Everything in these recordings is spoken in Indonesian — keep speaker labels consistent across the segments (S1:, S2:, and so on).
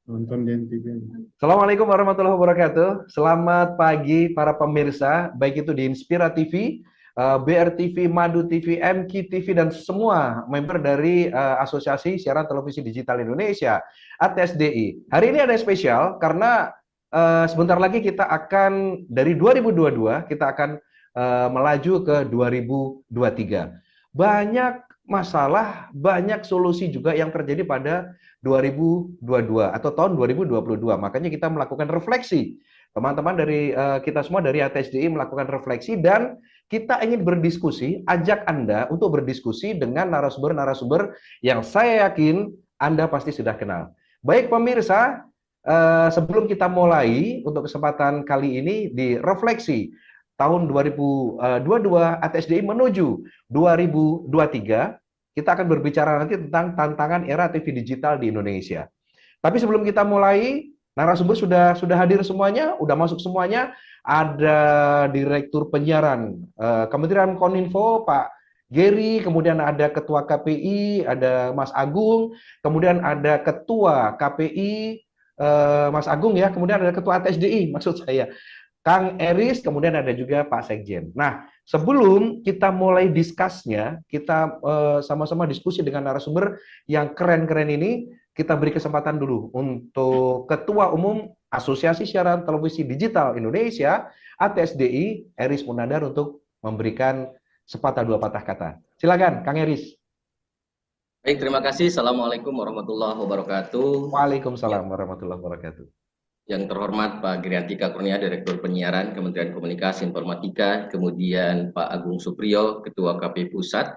S1: Nonton di NTV.
S2: Assalamualaikum warahmatullahi wabarakatuh. Selamat pagi para pemirsa, baik itu di Inspira TV, BR TV, Madu TV, MQ TV, dan semua member dari Asosiasi Siaran Televisi Digital Indonesia, ATSDI. Hari ini ada spesial karena sebentar lagi kita akan, dari 2022, kita akan melaju ke 2023. Banyak masalah, banyak solusi juga yang terjadi pada 2022 atau tahun 2022. Makanya kita melakukan refleksi. Teman-teman dari kita semua dari ATSDI melakukan refleksi dan kita ingin berdiskusi, ajak Anda untuk berdiskusi dengan narasumber-narasumber yang saya yakin Anda pasti sudah kenal. Baik pemirsa, sebelum kita mulai untuk kesempatan kali ini di refleksi tahun 2022 ATSDI menuju 2023, kita akan berbicara nanti tentang tantangan era TV digital di Indonesia. Tapi sebelum kita mulai, narasumber sudah hadir semuanya, sudah masuk semuanya. Ada Direktur Penyiaran Kementerian Kominfo, Pak Gary, kemudian ada Ketua KPI, ada Mas Agung, kemudian ada Ketua KPI, Mas Agung ya, kemudian ada Ketua ATSDI, maksud saya. Kang Eris, kemudian ada juga Pak Sekjen. Nah, sebelum kita mulai diskusnya, kita sama-sama diskusi dengan narasumber yang keren-keren ini, kita beri kesempatan dulu untuk Ketua Umum Asosiasi Siaran Televisi Digital Indonesia, ATSDI, Eris Munandar, untuk memberikan sepatah dua patah kata. Silakan, Kang Eris.
S3: Baik, terima kasih. Assalamualaikum warahmatullahi wabarakatuh.
S2: Waalaikumsalam warahmatullahi wabarakatuh.
S3: Yang terhormat Pak Giriantika Kurnia, Direktur Penyiaran Kementerian Komunikasi Informatika, kemudian Pak Agung Supriyo, Ketua KPI Pusat,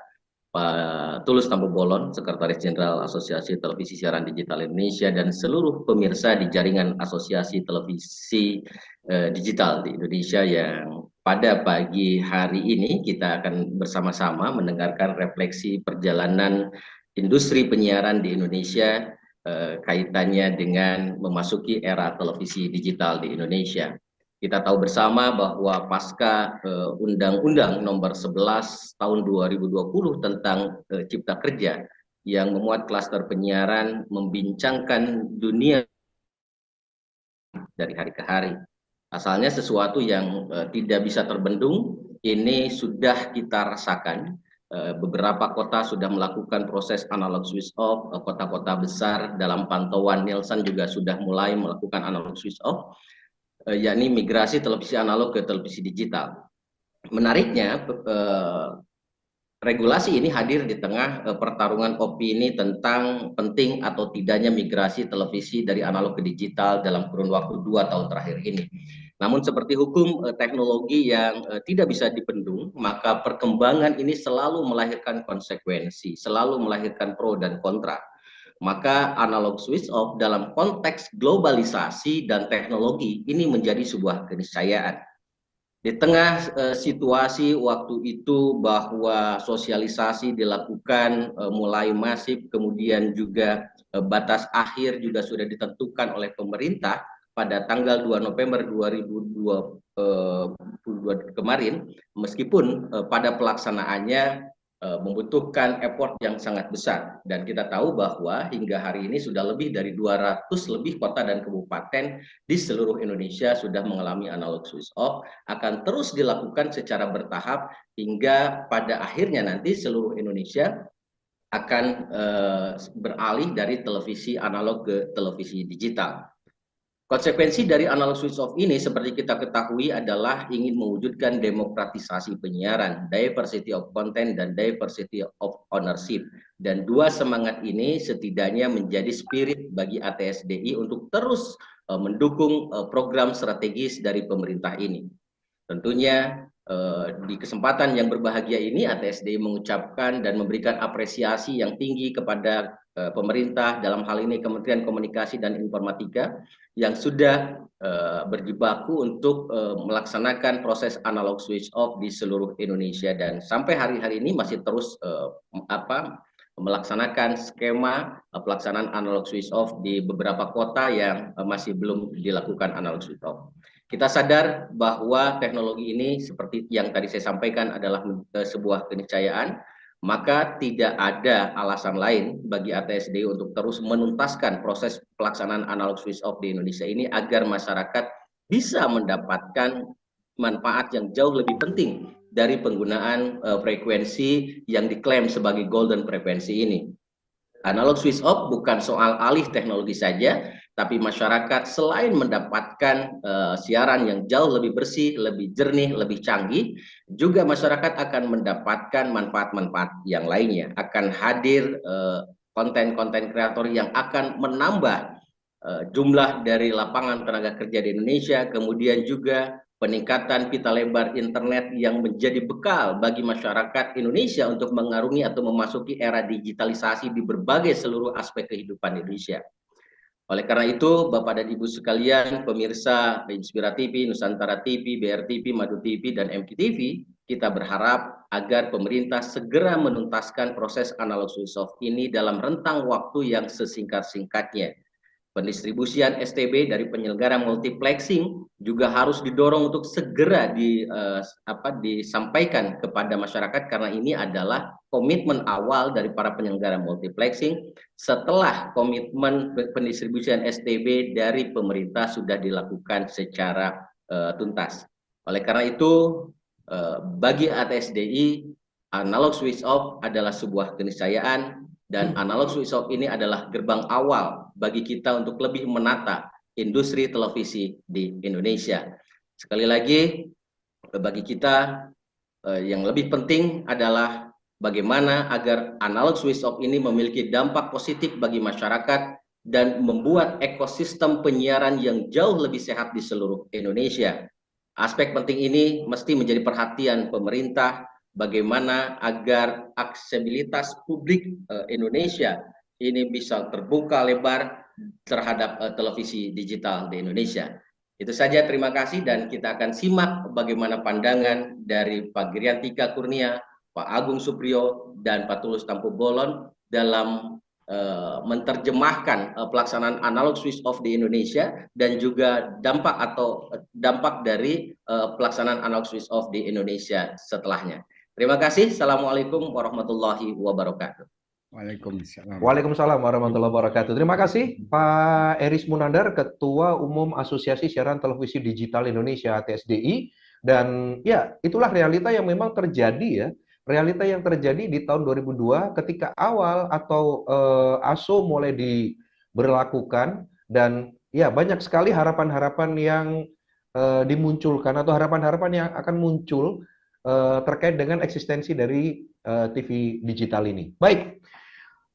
S3: Pak Tulus Tampu Bolon, Sekretaris Jenderal Asosiasi Televisi Siaran Digital Indonesia, dan seluruh pemirsa di jaringan Asosiasi Televisi Digital di Indonesia yang pada pagi hari ini kita akan bersama-sama mendengarkan refleksi perjalanan industri penyiaran di Indonesia kaitannya dengan memasuki era televisi digital di Indonesia. Kita tahu bersama bahwa pasca Undang-Undang Nomor 11 Tahun 2020 tentang Cipta Kerja yang memuat klaster penyiaran membincangkan dunia dari hari ke hari. Asalnya sesuatu yang tidak bisa terbendung, ini sudah kita rasakan. Beberapa kota sudah melakukan proses analog switch off, kota-kota besar dalam pantauan Nielsen juga sudah mulai melakukan analog switch off, yakni migrasi televisi analog ke televisi digital. Menariknya, regulasi ini hadir di tengah pertarungan opini tentang penting atau tidaknya migrasi televisi dari analog ke digital dalam kurun waktu 2 tahun terakhir ini. Namun seperti hukum teknologi yang tidak bisa dibendung, maka perkembangan ini selalu melahirkan konsekuensi, selalu melahirkan pro dan kontra. Maka analog switch off dalam konteks globalisasi dan teknologi ini menjadi sebuah keniscayaan. Di tengah situasi waktu itu bahwa sosialisasi dilakukan mulai masif, kemudian juga batas akhir juga sudah ditentukan oleh pemerintah pada tanggal 2 November 2022 kemarin, meskipun pada pelaksanaannya membutuhkan effort yang sangat besar. Dan kita tahu bahwa hingga hari ini sudah lebih dari 200 lebih kota dan kabupaten di seluruh Indonesia sudah mengalami analog switch off, akan terus dilakukan secara bertahap hingga pada akhirnya nanti seluruh Indonesia akan beralih dari televisi analog ke televisi digital. Konsekuensi dari analog switch off ini seperti kita ketahui adalah ingin mewujudkan demokratisasi penyiaran, diversity of content dan diversity of ownership. Dan dua semangat ini setidaknya menjadi spirit bagi ATSDI untuk terus mendukung program strategis dari pemerintah ini. Tentunya Di kesempatan yang berbahagia ini, ATSDI mengucapkan dan memberikan apresiasi yang tinggi kepada pemerintah, dalam hal ini Kementerian Komunikasi dan Informatika, yang sudah berjibaku untuk melaksanakan proses analog switch off di seluruh Indonesia, dan sampai hari-hari ini masih terus melaksanakan skema pelaksanaan analog switch off di beberapa kota yang masih belum dilakukan analog switch off. Kita sadar bahwa teknologi ini seperti yang tadi saya sampaikan adalah sebuah keniscayaan, maka tidak ada alasan lain bagi ATSDI untuk terus menuntaskan proses pelaksanaan analog switch off di Indonesia ini agar masyarakat bisa mendapatkan manfaat yang jauh lebih penting dari penggunaan frekuensi yang diklaim sebagai golden frekuensi ini. Analog switch off bukan soal alih teknologi saja, tapi masyarakat selain mendapatkan siaran yang jauh lebih bersih, lebih jernih, lebih canggih, juga masyarakat akan mendapatkan manfaat-manfaat yang lainnya. Akan hadir konten-konten kreator yang akan menambah jumlah dari lapangan tenaga kerja di Indonesia, kemudian juga peningkatan pita lebar internet yang menjadi bekal bagi masyarakat Indonesia untuk mengarungi atau memasuki era digitalisasi di berbagai seluruh aspek kehidupan Indonesia. Oleh karena itu, Bapak dan Ibu sekalian, pemirsa Inspira TV, Nusantara TV, BR TV, Madu TV, dan MKTV, kita berharap agar pemerintah segera menuntaskan proses analog switch off ini dalam rentang waktu yang sesingkat-singkatnya. Pendistribusian STB dari penyelenggara multiplexing juga harus didorong untuk segera disampaikan kepada masyarakat, karena ini adalah komitmen awal dari para penyelenggara multiplexing setelah komitmen pendistribusian STB dari pemerintah sudah dilakukan secara tuntas. Oleh karena itu, bagi ATSDI, analog switch off adalah sebuah keniscayaan, dan analog switch off ini adalah gerbang awal bagi kita untuk lebih menata industri televisi di Indonesia. Sekali lagi, bagi kita yang lebih penting adalah bagaimana agar analog switch off ini memiliki dampak positif bagi masyarakat dan membuat ekosistem penyiaran yang jauh lebih sehat di seluruh Indonesia. Aspek penting ini mesti menjadi perhatian pemerintah, bagaimana agar aksesibilitas publik Indonesia ini bisa terbuka lebar terhadap televisi digital di Indonesia. Itu saja, terima kasih, dan kita akan simak bagaimana pandangan dari Pak Giriantika Kurnia, Pak Agung Supriyo, dan Pak Tulus Tampu Bolon dalam menerjemahkan pelaksanaan analog switch off di Indonesia dan juga dampak dari pelaksanaan analog switch off di Indonesia setelahnya. Terima kasih. Assalamualaikum warahmatullahi wabarakatuh.
S1: Waalaikumsalam.
S2: Waalaikumsalam warahmatullahi wabarakatuh. Terima kasih Pak Eris Munandar, Ketua Umum Asosiasi Siaran Televisi Digital Indonesia (ATSDI). Dan ya, itulah realita yang memang terjadi ya. Realita yang terjadi di tahun 2002 ketika awal atau ASO mulai diberlakukan, dan ya banyak sekali harapan-harapan yang dimunculkan atau harapan-harapan yang akan muncul terkait dengan eksistensi dari TV digital ini. Baik,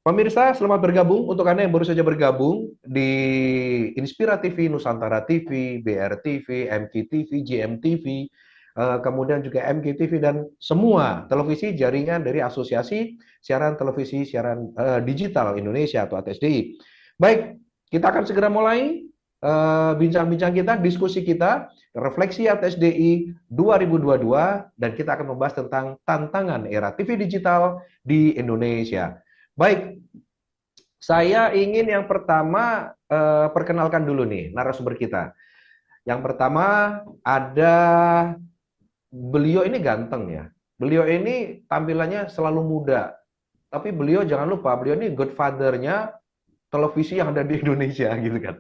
S2: pemirsa, selamat bergabung. Untuk Anda yang baru saja bergabung di Inspira TV, Nusantara TV, BR TV, MKTV, GMTV, kemudian juga MKTV, dan semua televisi jaringan dari Asosiasi Siaran Televisi Siaran Digital Indonesia atau ATSDI. Baik, kita akan segera mulai bincang-bincang kita, diskusi kita, refleksi ATSDI 2022, dan kita akan membahas tentang tantangan era TV digital di Indonesia. Baik, saya ingin yang pertama perkenalkan dulu nih narasumber kita. Yang pertama ada, beliau ini ganteng ya. Beliau ini tampilannya selalu muda. Tapi beliau jangan lupa, beliau ini godfather-nya televisi yang ada di Indonesia gitu kan.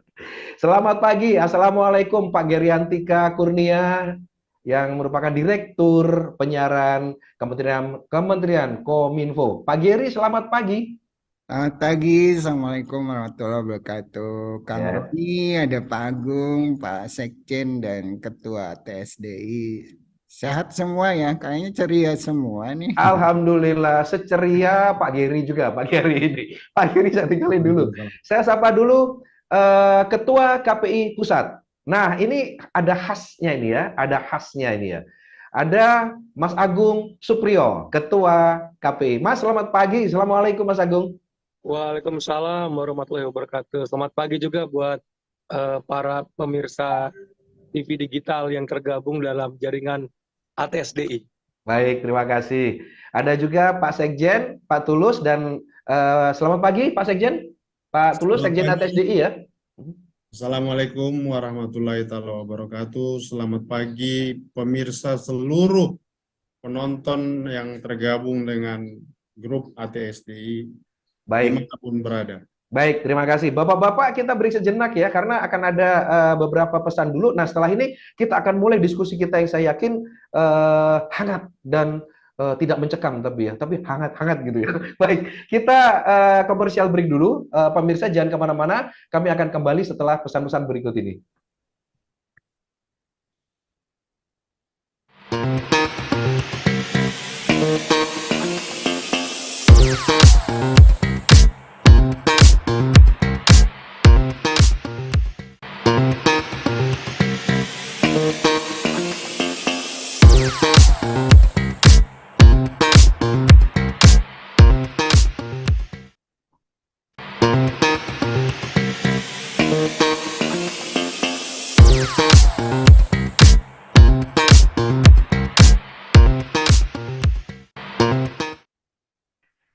S2: Selamat pagi, Assalamualaikum Pak Giriantika Kurnia, yang merupakan Direktur Penyiaran Kementerian Kominfo. Pak Giri, selamat pagi.
S1: Selamat pagi, Assalamualaikum warahmatullahi wabarakatuh. Kang Roni, ada Pak Agung, Pak Sekjen, dan Ketua TSDI. Sehat semua ya, kayaknya ceria semua nih.
S2: Alhamdulillah, seceria Pak Giri juga, Pak Giri ini. Pak Giri saya tinggalin dulu. Saya sapa dulu Ketua KPI Pusat. Nah, ini ada khasnya ini ya, ada khasnya ini ya. Ada Mas Agung Suprio, Ketua KPI. Mas, selamat pagi. Assalamualaikum, Mas Agung.
S4: Waalaikumsalam warahmatullahi wabarakatuh. Selamat pagi juga buat para pemirsa TV digital yang tergabung dalam jaringan ATSDI.
S2: Baik, terima kasih. Ada juga Pak Sekjen, Pak Tulus, dan selamat pagi Pak Sekjen. Pak Tulus,
S5: Selamat
S2: Sekjen
S5: pagi.
S2: ATSDI ya.
S5: Assalamualaikum warahmatullahi wabarakatuh. Selamat pagi pemirsa seluruh penonton yang tergabung dengan grup ATSDI
S2: Baik,
S5: dimanapun berada.
S2: baik, terima kasih. Bapak-bapak, kita beri sejenak ya, karena akan ada beberapa pesan dulu. Nah, setelah ini kita akan mulai diskusi kita yang saya yakin hangat dan tidak mencekam tapi hangat-hangat gitu ya. Baik, kita komersial break dulu. Pemirsa jangan kemana-mana, kami akan kembali setelah pesan-pesan berikut ini.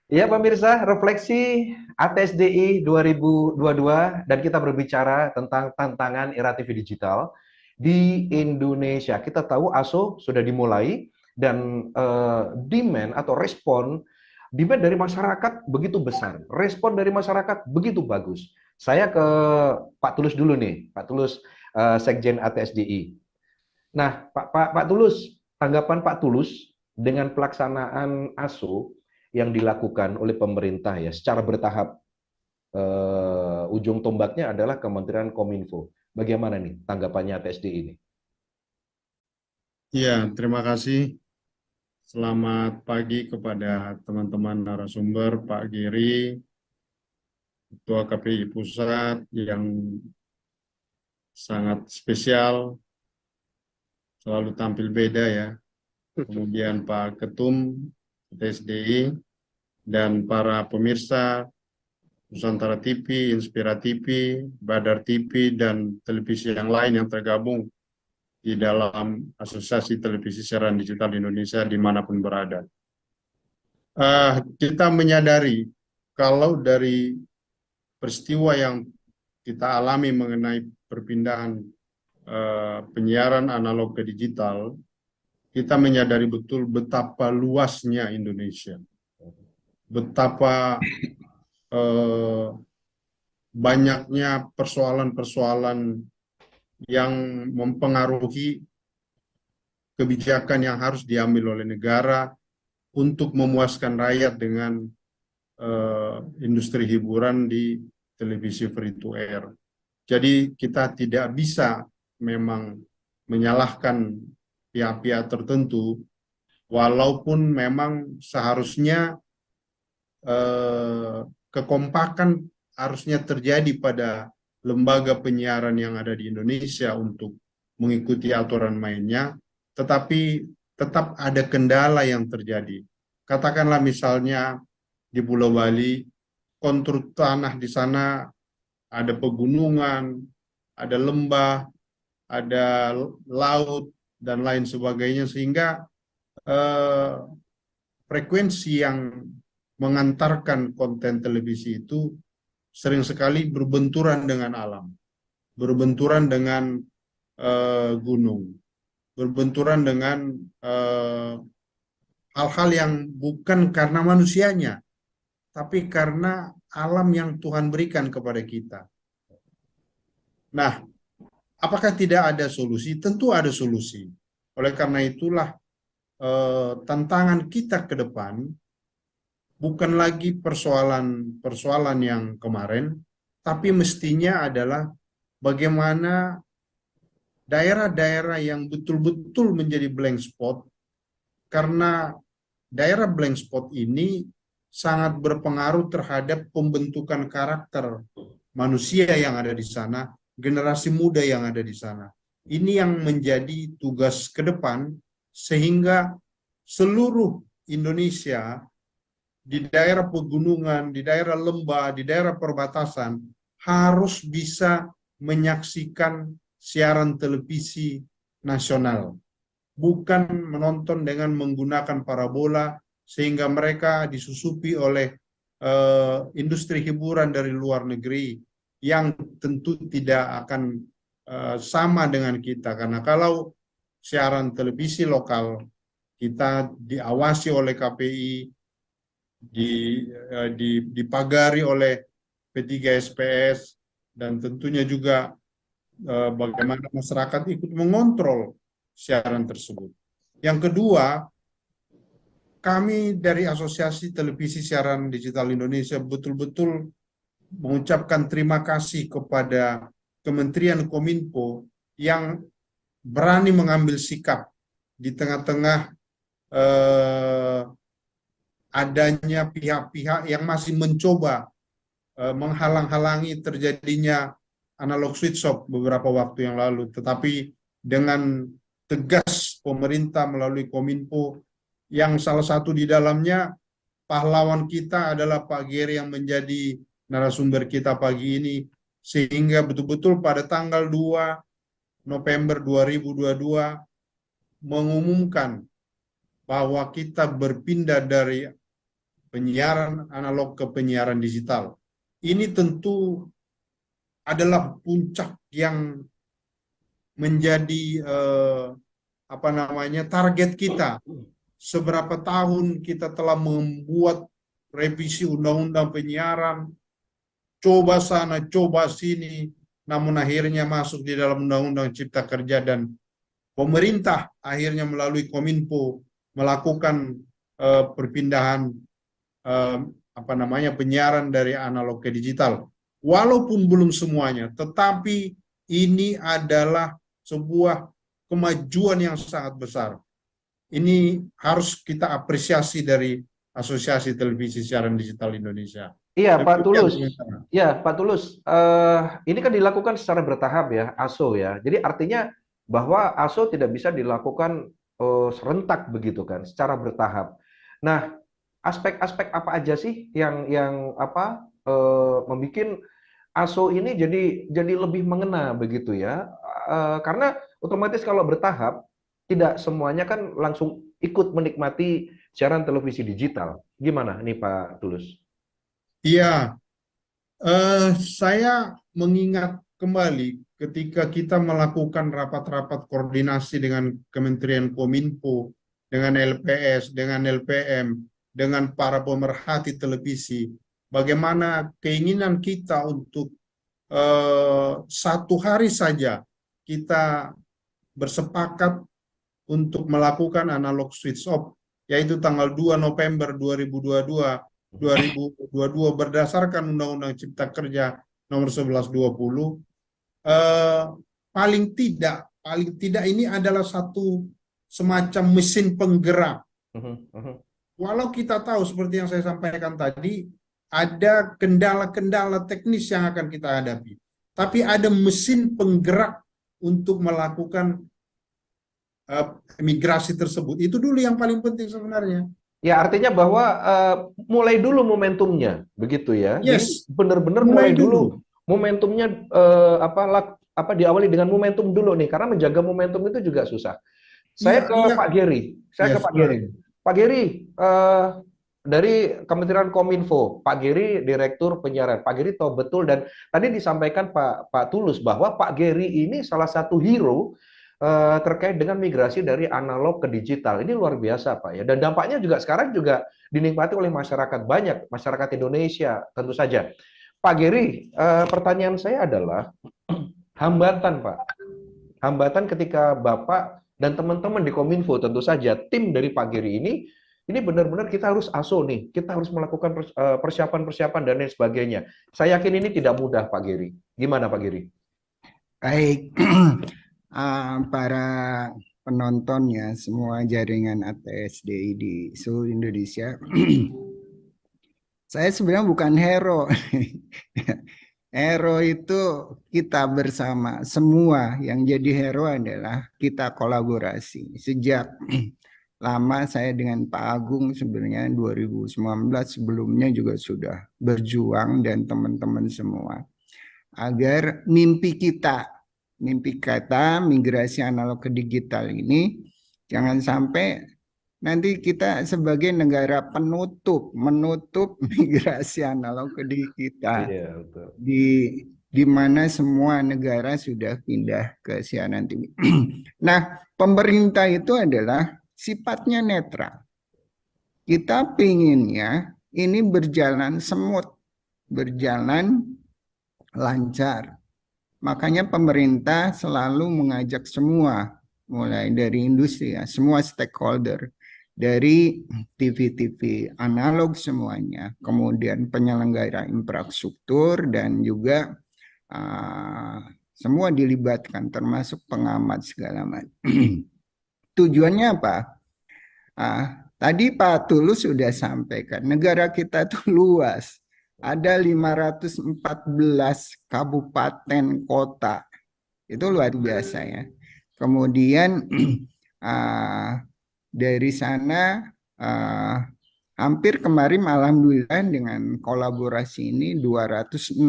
S2: Ya pemirsa, refleksi ATSDI 2022 dan kita berbicara tentang tantangan era TV digital di Indonesia. Kita tahu ASO sudah dimulai dan demand atau demand dari masyarakat begitu besar, respon dari masyarakat begitu bagus. Saya ke Pak Tulus dulu nih, Pak Tulus, Sekjen ATSDI. Nah, Pak Tulus, tanggapan Pak Tulus dengan pelaksanaan ASO yang dilakukan oleh pemerintah ya secara bertahap, ujung tombaknya adalah Kementerian Kominfo. Bagaimana nih tanggapannya ATSDI ini?
S5: Ya, terima kasih. Selamat pagi kepada teman-teman narasumber, Pak Giri, Ketua KPI Pusat yang sangat spesial, selalu tampil beda ya. Kemudian Pak Ketum ATSDI, dan para pemirsa Nusantara TV, Inspira TV, Badar TV, dan televisi yang lain yang tergabung di dalam Asosiasi Televisi Siaran Digital Indonesia dimanapun berada. Kita menyadari kalau dari peristiwa yang kita alami mengenai perpindahan penyiaran analog ke digital, kita menyadari betul betapa luasnya Indonesia. Betapa banyaknya persoalan-persoalan yang mempengaruhi kebijakan yang harus diambil oleh negara untuk memuaskan rakyat dengan industri hiburan di televisi free to air. Jadi kita tidak bisa memang menyalahkan pihak-pihak tertentu, walaupun memang seharusnya kekompakan harusnya terjadi pada lembaga penyiaran yang ada di Indonesia untuk mengikuti aturan mainnya, tetapi tetap ada kendala yang terjadi. Katakanlah misalnya di Pulau Bali, kontur tanah di sana ada pegunungan, ada lembah, ada laut, dan lain sebagainya, sehingga frekuensi yang mengantarkan konten televisi itu sering sekali berbenturan dengan alam, berbenturan dengan gunung, berbenturan dengan hal-hal yang bukan karena manusianya, tapi karena alam yang Tuhan berikan kepada kita. Nah, apakah tidak ada solusi? Tentu ada solusi. Oleh karena itulah tantangan kita ke depan bukan lagi persoalan yang kemarin, tapi mestinya adalah bagaimana daerah-daerah yang betul-betul menjadi blank spot, karena daerah blank spot ini sangat berpengaruh terhadap pembentukan karakter manusia yang ada di sana, generasi muda yang ada di sana. Ini yang menjadi tugas ke depan, sehingga seluruh Indonesia di daerah pegunungan, di daerah lembah, di daerah perbatasan harus bisa menyaksikan siaran televisi nasional, bukan menonton dengan menggunakan parabola sehingga mereka disusupi oleh industri hiburan dari luar negeri yang tentu tidak akan sama dengan kita, karena kalau siaran televisi lokal kita diawasi oleh KPI, dipagari oleh P3SPS, dan tentunya juga bagaimana masyarakat ikut mengontrol siaran tersebut. Yang kedua, kami dari Asosiasi Televisi Siaran Digital Indonesia betul-betul mengucapkan terima kasih kepada Kementerian Kominfo yang berani mengambil sikap di tengah-tengah adanya pihak-pihak yang masih mencoba menghalang-halangi terjadinya analog switch off beberapa waktu yang lalu. Tetapi dengan tegas pemerintah melalui Kominfo, yang salah satu di dalamnya pahlawan kita adalah Pak Geri yang menjadi narasumber kita pagi ini, sehingga betul-betul pada tanggal 2 November 2022 mengumumkan bahwa kita berpindah dari penyiaran analog ke penyiaran digital. Ini tentu adalah puncak yang menjadi target kita. Seberapa tahun kita telah membuat revisi undang-undang penyiaran, coba sana, coba sini, namun akhirnya masuk di dalam undang-undang Cipta Kerja, dan pemerintah akhirnya melalui Kominfo melakukan perpindahan penyiaran dari analog ke digital. Walaupun belum semuanya, tetapi ini adalah sebuah kemajuan yang sangat besar. Ini harus kita apresiasi dari Asosiasi Televisi Siaran Digital Indonesia.
S2: Iya, Pak Tulus. Ya, Pak Tulus. Ini kan dilakukan secara bertahap ya, ASO ya. Jadi artinya bahwa ASO tidak bisa dilakukan serentak begitu kan, secara bertahap. Nah, aspek-aspek apa aja sih yang membuat ASO ini jadi lebih mengena begitu ya? Karena otomatis kalau bertahap, tidak semuanya kan langsung ikut menikmati siaran televisi digital. Gimana nih Pak Tulus?
S5: Iya, saya mengingat kembali ketika kita melakukan rapat-rapat koordinasi dengan Kementerian Kominfo, dengan LPS, dengan LPM, dengan para pemerhati televisi, bagaimana keinginan kita untuk satu hari saja kita bersepakat untuk melakukan analog switch off, yaitu tanggal 2 November 2022 berdasarkan Undang-Undang Cipta Kerja nomor 1120. Paling tidak ini adalah satu semacam mesin penggerak. Walau kita tahu seperti yang saya sampaikan tadi, ada kendala-kendala teknis yang akan kita hadapi, tapi ada mesin penggerak untuk melakukan migrasi tersebut. Itu dulu yang paling penting sebenarnya.
S2: Ya, artinya bahwa mulai dulu momentumnya, begitu ya.
S5: Yes.
S2: Jadi benar-benar mulai dulu momentumnya diawali dengan momentum dulu nih, karena menjaga momentum itu juga susah. Saya ke Pak Geri. Pak Geri, dari Kementerian Kominfo, Pak Geri Direktur Penyiaran. Pak Geri tahu betul, dan tadi disampaikan Pak Tulus bahwa Pak Geri ini salah satu hero terkait dengan migrasi dari analog ke digital. Ini luar biasa Pak ya, dan dampaknya juga sekarang juga dinikmati oleh masyarakat banyak, masyarakat Indonesia tentu saja. Pak Geri, pertanyaan saya adalah hambatan Pak, hambatan ketika Bapak dan teman-teman di Kominfo, tentu saja tim dari Pak Geri ini benar-benar kita harus ASO nih, kita harus melakukan persiapan-persiapan dan lain sebagainya. Saya yakin ini tidak mudah Pak Geri. Gimana Pak Geri?
S1: Baik. Para penontonnya, semua jaringan ATSDI di seluruh Indonesia. Saya sebenarnya bukan hero. Hero itu kita bersama, semua yang jadi hero adalah kita kolaborasi. Sejak lama saya dengan Pak Agung sebenarnya 2019 sebelumnya juga sudah berjuang dan teman-teman semua agar mimpi kita migrasi analog ke digital ini jangan sampai nanti kita sebagai negara menutup migrasi analog ke digital
S2: Iya, betul.
S1: di mana semua negara sudah pindah ke siaran TV. Nah, pemerintah itu adalah sifatnya netral. Kita pinginnya ini berjalan semut, berjalan lancar. Makanya pemerintah selalu mengajak semua, mulai dari industri ya, semua stakeholder, dari TV-TV analog semuanya, kemudian penyelenggara infrastruktur dan juga semua dilibatkan, termasuk pengamat segala macam. Tujuannya apa? Tadi Pak Tulus sudah sampaikan, negara kita itu luas. Ada 514 kabupaten kota. Itu luar biasa ya. Kemudian dari sana hampir kemarin alhamdulillah dengan kolaborasi ini 265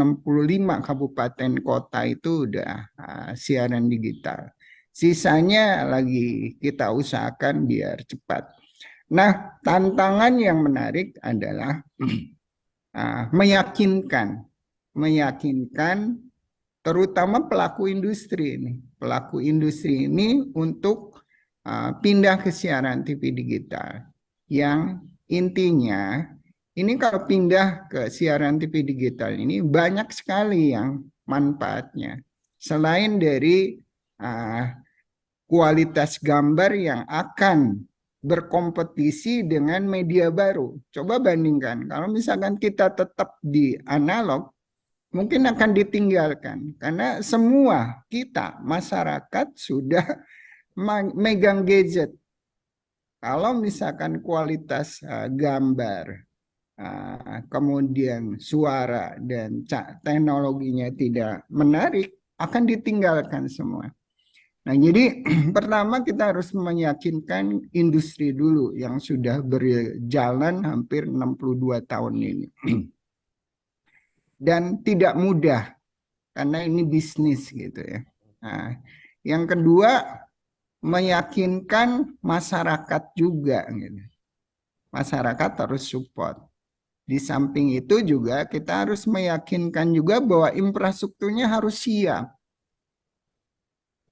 S1: kabupaten kota itu udah siaran digital. Sisanya lagi kita usahakan biar cepat. Nah, tantangan yang menarik adalah meyakinkan terutama pelaku industri ini untuk pindah ke siaran TV digital yang intinya ini kalau pindah ke siaran TV digital ini banyak sekali yang manfaatnya selain dari kualitas gambar yang akan berkompetisi dengan media baru. Coba bandingkan, kalau misalkan kita tetap di analog, mungkin akan ditinggalkan. Karena semua kita, masyarakat sudah megang gadget. Kalau misalkan kualitas gambar, kemudian suara, dan teknologinya tidak menarik, akan ditinggalkan semua. Nah, jadi pertama kita harus meyakinkan industri dulu yang sudah berjalan hampir 62 tahun ini. Dan tidak mudah, karena ini bisnis gitu ya. Nah, yang kedua, meyakinkan masyarakat juga. Gitu. Masyarakat harus support. Di samping itu juga kita harus meyakinkan juga bahwa infrastrukturnya harus siap.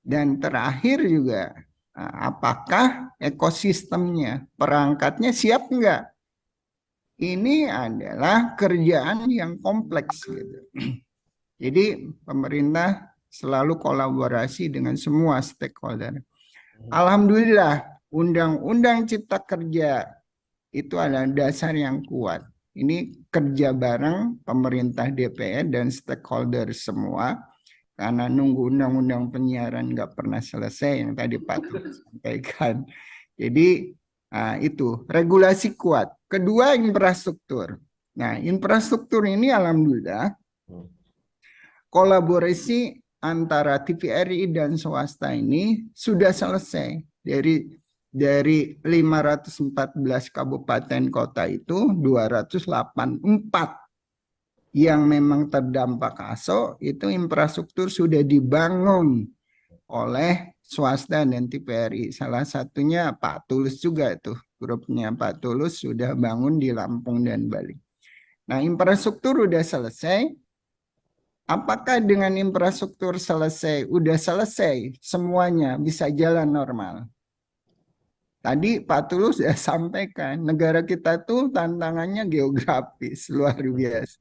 S1: Dan terakhir juga, apakah ekosistemnya, perangkatnya siap enggak? Ini adalah kerjaan yang kompleks. Gitu. Jadi pemerintah selalu kolaborasi dengan semua stakeholder. Alhamdulillah, Undang-Undang Cipta Kerja itu adalah dasar yang kuat. Ini kerja bareng pemerintah DPR dan stakeholder semua. Karena nunggu undang-undang penyiaran nggak pernah selesai yang tadi Pak Tulus sampaikan. Jadi itu regulasi kuat. Kedua, infrastruktur. Nah, infrastruktur ini alhamdulillah kolaborasi antara TVRI dan swasta ini sudah selesai. Dari 514 kabupaten kota itu 284 yang memang terdampak ASO itu infrastruktur sudah dibangun oleh swasta dan TVRI. Salah satunya Pak Tulus juga tuh, grupnya Pak Tulus sudah bangun di Lampung dan Bali. Nah, infrastruktur udah selesai. Apakah dengan infrastruktur selesai, udah selesai semuanya bisa jalan normal? Tadi Pak Tulus sudah sampaikan, negara kita tuh tantangannya geografis, luar biasa.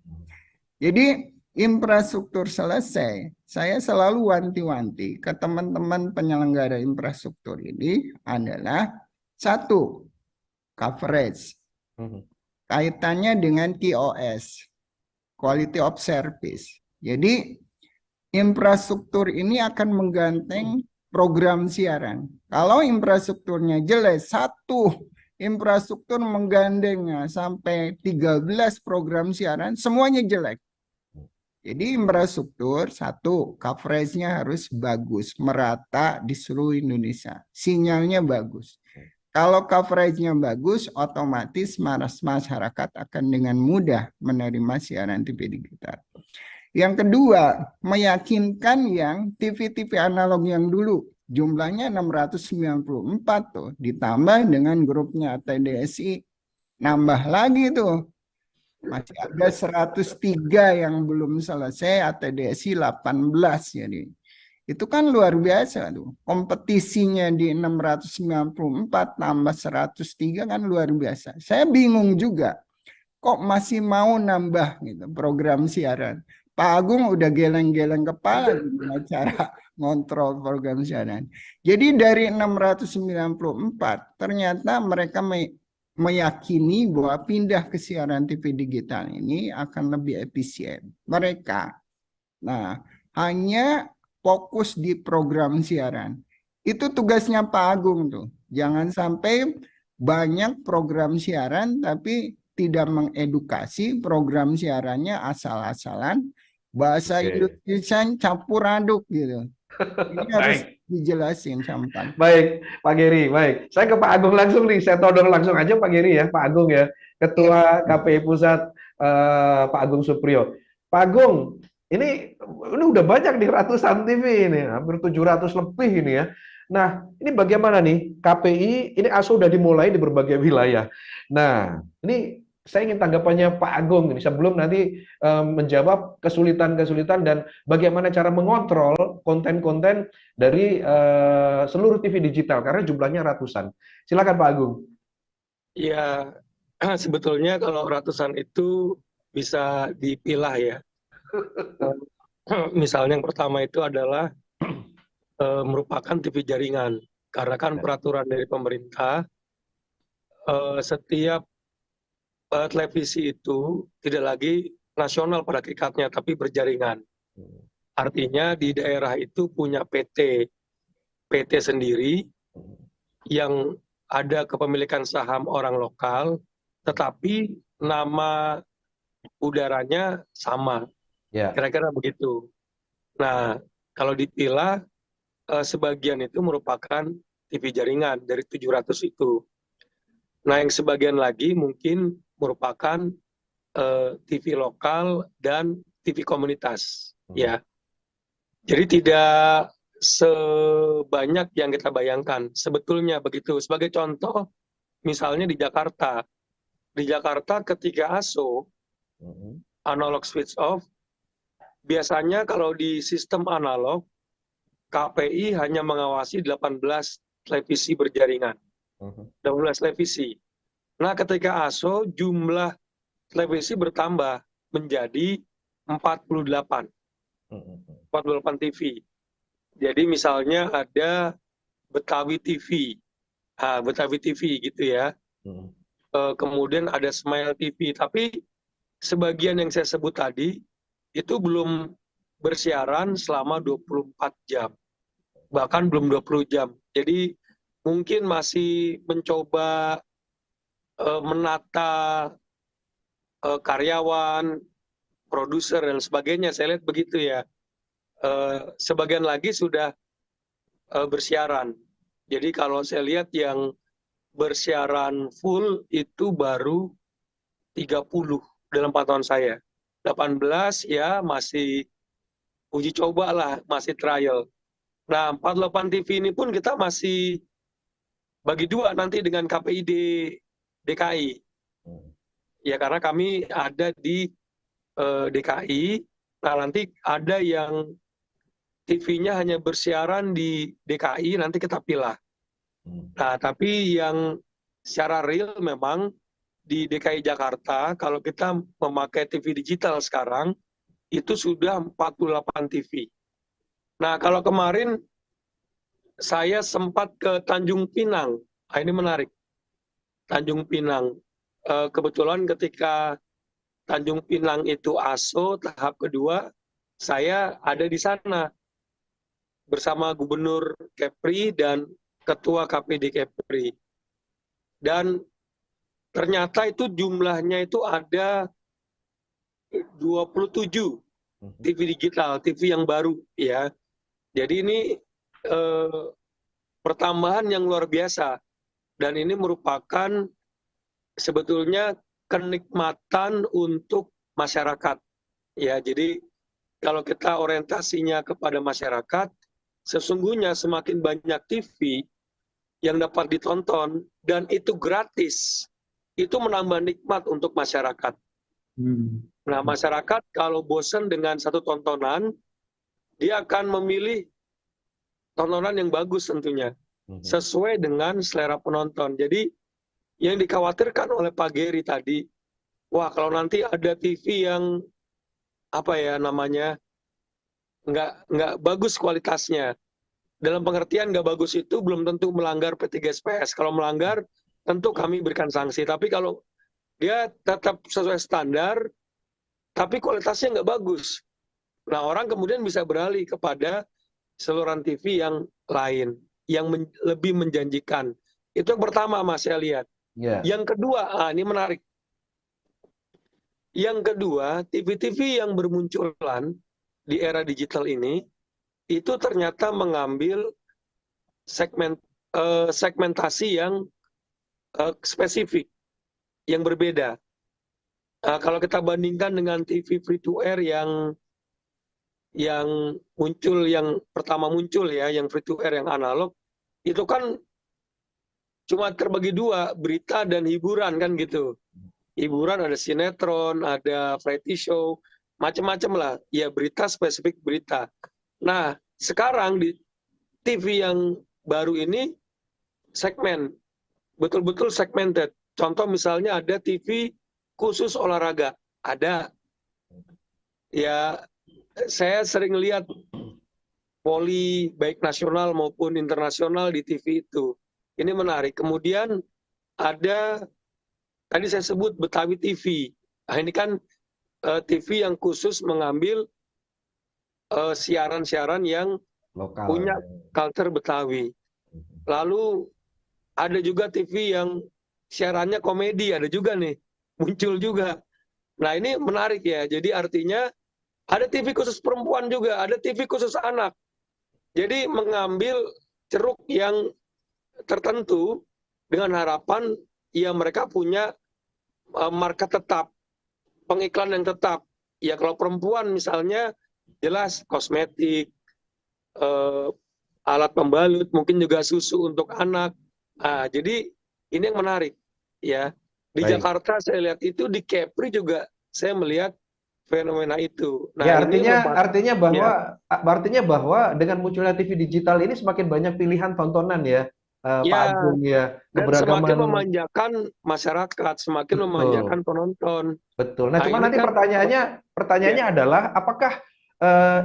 S1: Jadi infrastruktur selesai, saya selalu wanti-wanti ke teman-teman penyelenggara infrastruktur ini adalah satu, coverage. Kaitannya dengan QoS, quality of service. Jadi infrastruktur ini akan mengganteng program siaran. Kalau infrastrukturnya jelek, satu infrastruktur menggandengnya sampai 13 program siaran, semuanya jelek. Jadi infrastruktur, satu, coverage-nya harus bagus, merata di seluruh Indonesia. Sinyalnya bagus. Kalau coverage-nya bagus, otomatis masyarakat akan dengan mudah menerima siaran TV digital. Yang kedua, meyakinkan yang TV-TV analog yang dulu. Jumlahnya 694 tuh, ditambah dengan grupnya TDSI. Nambah lagi tuh. Masih ada 103 yang belum selesai, ATDSI 18 jadi. Itu kan luar biasa tuh. Kompetisinya di 694 tambah 103 kan luar biasa. Saya bingung juga. Kok masih mau nambah gitu program siaran. Pak Agung udah geleng-geleng kepala gimana cara ngontrol program siaran. Jadi dari 694 ternyata mereka meyakini bahwa pindah ke siaran TV digital ini akan lebih efisien. Mereka, nah, hanya fokus di program siaran. Itu tugasnya Pak Agung tuh. Jangan sampai banyak program siaran tapi tidak mengedukasi, program siarannya asal-asalan, bahasa Indonesia campur aduk gitu. Ini harus
S2: Baik.
S1: dijelasin sama Pak.
S2: Baik, Pak Geri, baik. Saya ke Pak Agung langsung nih, saya todong langsung aja Pak Geri ya, Pak Agung ya, Ketua KPI Pusat Pak Agung Supriyo. Pak Agung, ini udah banyak nih ratusan TV ini, hampir 700 lebih ini ya. Nah, ini bagaimana nih KPI, ini ASO udah dimulai di berbagai wilayah. Nah, ini saya ingin tanggapannya Pak Agung ini sebelum nanti menjawab kesulitan-kesulitan dan bagaimana cara mengontrol konten-konten dari seluruh TV digital karena jumlahnya ratusan. Silakan Pak Agung.
S4: Ya, sebetulnya kalau ratusan itu bisa dipilah ya. Misalnya yang pertama itu adalah merupakan TV jaringan. Karena kan peraturan dari pemerintah, setiap televisi itu tidak lagi nasional pada hakikatnya, tapi berjaringan. Artinya di daerah itu punya PT sendiri yang ada kepemilikan saham orang lokal, tetapi nama udaranya sama. Kira-kira begitu. Nah, kalau dipilah, sebagian itu merupakan TV jaringan dari 700 itu. Nah, yang sebagian lagi mungkin merupakan TV lokal dan TV komunitas, ya. Jadi tidak sebanyak yang kita bayangkan. Sebetulnya begitu. Sebagai contoh, misalnya di Jakarta ketika ASO analog switch off, biasanya kalau di sistem analog KPI hanya mengawasi 18 televisi berjaringan. 18 televisi. Nah, ketika ASO jumlah televisi bertambah menjadi 48 TV. Jadi misalnya ada Betawi TV, Betawi TV gitu ya. Kemudian ada Smile TV, tapi sebagian yang saya sebut tadi itu belum bersiaran selama 24 jam, bahkan belum 20 jam. Jadi mungkin masih mencoba menata karyawan, produser dan sebagainya. Saya lihat begitu ya. Sebagian lagi sudah bersiaran. Jadi kalau saya lihat yang bersiaran full itu baru 30 dalam pantauan saya. 18 ya masih uji coba lah, masih trial. Nah, 48 TV ini pun kita masih bagi dua nanti dengan KPID DKI. Ya karena kami ada di DKI, nah nanti ada yang TV-nya hanya bersiaran di DKI, nanti kita pilih. Nah, tapi yang secara real memang di DKI Jakarta, kalau kita memakai TV digital sekarang, itu sudah 48 TV. Nah, kalau kemarin saya sempat ke Tanjung Pinang, nah, ini menarik. Tanjung Pinang, kebetulan ketika Tanjung Pinang itu ASO tahap kedua, saya ada di sana bersama Gubernur Kepri dan Ketua KPD Kepri. Dan ternyata itu jumlahnya itu ada 27 TV digital, TV yang baru ya. Jadi ini pertambahan yang luar biasa dan ini merupakan sebetulnya kenikmatan untuk masyarakat ya. Jadi kalau kita orientasinya kepada masyarakat, sesungguhnya semakin banyak TV yang dapat ditonton dan itu gratis, itu menambah nikmat untuk masyarakat. Nah, masyarakat kalau bosan dengan satu tontonan, dia akan memilih tontonan yang bagus tentunya, sesuai dengan selera penonton. Jadi yang dikhawatirkan oleh Pak Geri tadi, wah kalau nanti ada TV yang apa ya namanya nggak bagus kualitasnya. Dalam pengertian nggak bagus itu belum tentu melanggar P3SPS. Kalau melanggar tentu kami berikan sanksi. Tapi kalau dia tetap sesuai standar, tapi kualitasnya nggak bagus, nah orang kemudian bisa beralih kepada saluran TV yang lain, yang lebih menjanjikan. Itu yang pertama Mas saya lihat. Yang kedua, ini menarik. Yang kedua, TV-TV yang bermunculan di era digital ini, itu ternyata mengambil segmentasi yang spesifik, yang berbeda. Kalau kita bandingkan dengan TV free to air yang muncul, yang pertama muncul ya, yang free to air yang analog, itu kan cuma terbagi dua, berita dan hiburan kan gitu. Hiburan ada sinetron, ada variety show, macam-macam lah. Ya berita, spesifik berita. Nah sekarang di TV yang baru ini segmen, betul-betul segmented. Contoh misalnya ada TV khusus olahraga, ada. Ya, saya sering lihat voli baik nasional maupun internasional di TV itu. Ini menarik. Kemudian ada, tadi saya sebut Betawi TV. Nah, ini kan TV yang khusus mengambil siaran-siaran yang
S2: Lokal.
S4: punya culture Betawi. Lalu ada juga TV yang siarannya komedi, ada juga nih, muncul juga. Nah ini menarik ya, jadi artinya ada TV khusus perempuan juga, ada TV khusus anak. Jadi mengambil ceruk yang tertentu dengan harapan ya mereka punya market tetap, pengiklan yang tetap. Ya kalau perempuan misalnya jelas kosmetik, alat pembalut, mungkin juga susu untuk anak. Nah, jadi ini yang menarik ya. Di Jakarta saya lihat itu, di Kepri juga saya melihat fenomena itu. Nah,
S2: ya
S4: ini
S2: artinya bahwa dengan munculnya TV digital ini semakin banyak pilihan tontonan ya, Pak Agung ya,
S4: dan semakin memanjakan masyarakat, semakin memanjakan penonton.
S2: Betul. Nah, cuma nanti
S4: kan,
S2: pertanyaannya adalah apakah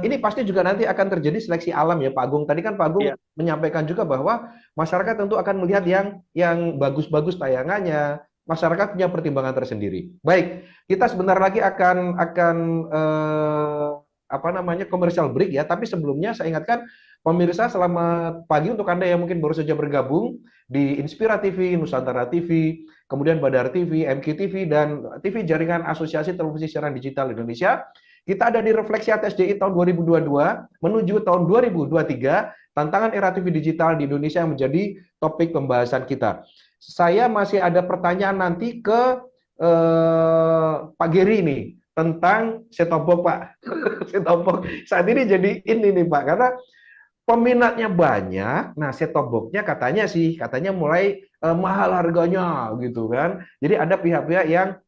S2: ini pasti juga nanti akan terjadi seleksi alam ya Pak Agung. Tadi kan Pak Agung menyampaikan juga bahwa masyarakat tentu akan melihat yang bagus-bagus tayangannya. Masyarakat punya pertimbangan tersendiri. Baik, kita sebentar lagi akan commercial break ya. Tapi sebelumnya saya ingatkan pemirsa, selamat pagi untuk Anda yang mungkin baru saja bergabung di Inspira TV, Nusantara TV, kemudian Badar TV, MKTV, dan TV Jaringan Asosiasi Televisi Siaran Digital Indonesia. Kita ada di Refleksi ATSDI tahun 2022 menuju tahun 2023, tantangan era TV digital di Indonesia yang menjadi topik pembahasan kita. Saya masih ada pertanyaan nanti ke Pak Geri nih tentang set-top box Pak. Set-top box saat ini jadi ini nih Pak, karena peminatnya banyak. Nah set-top box-nya katanya mulai mahal harganya gitu kan. Jadi ada pihak-pihak yang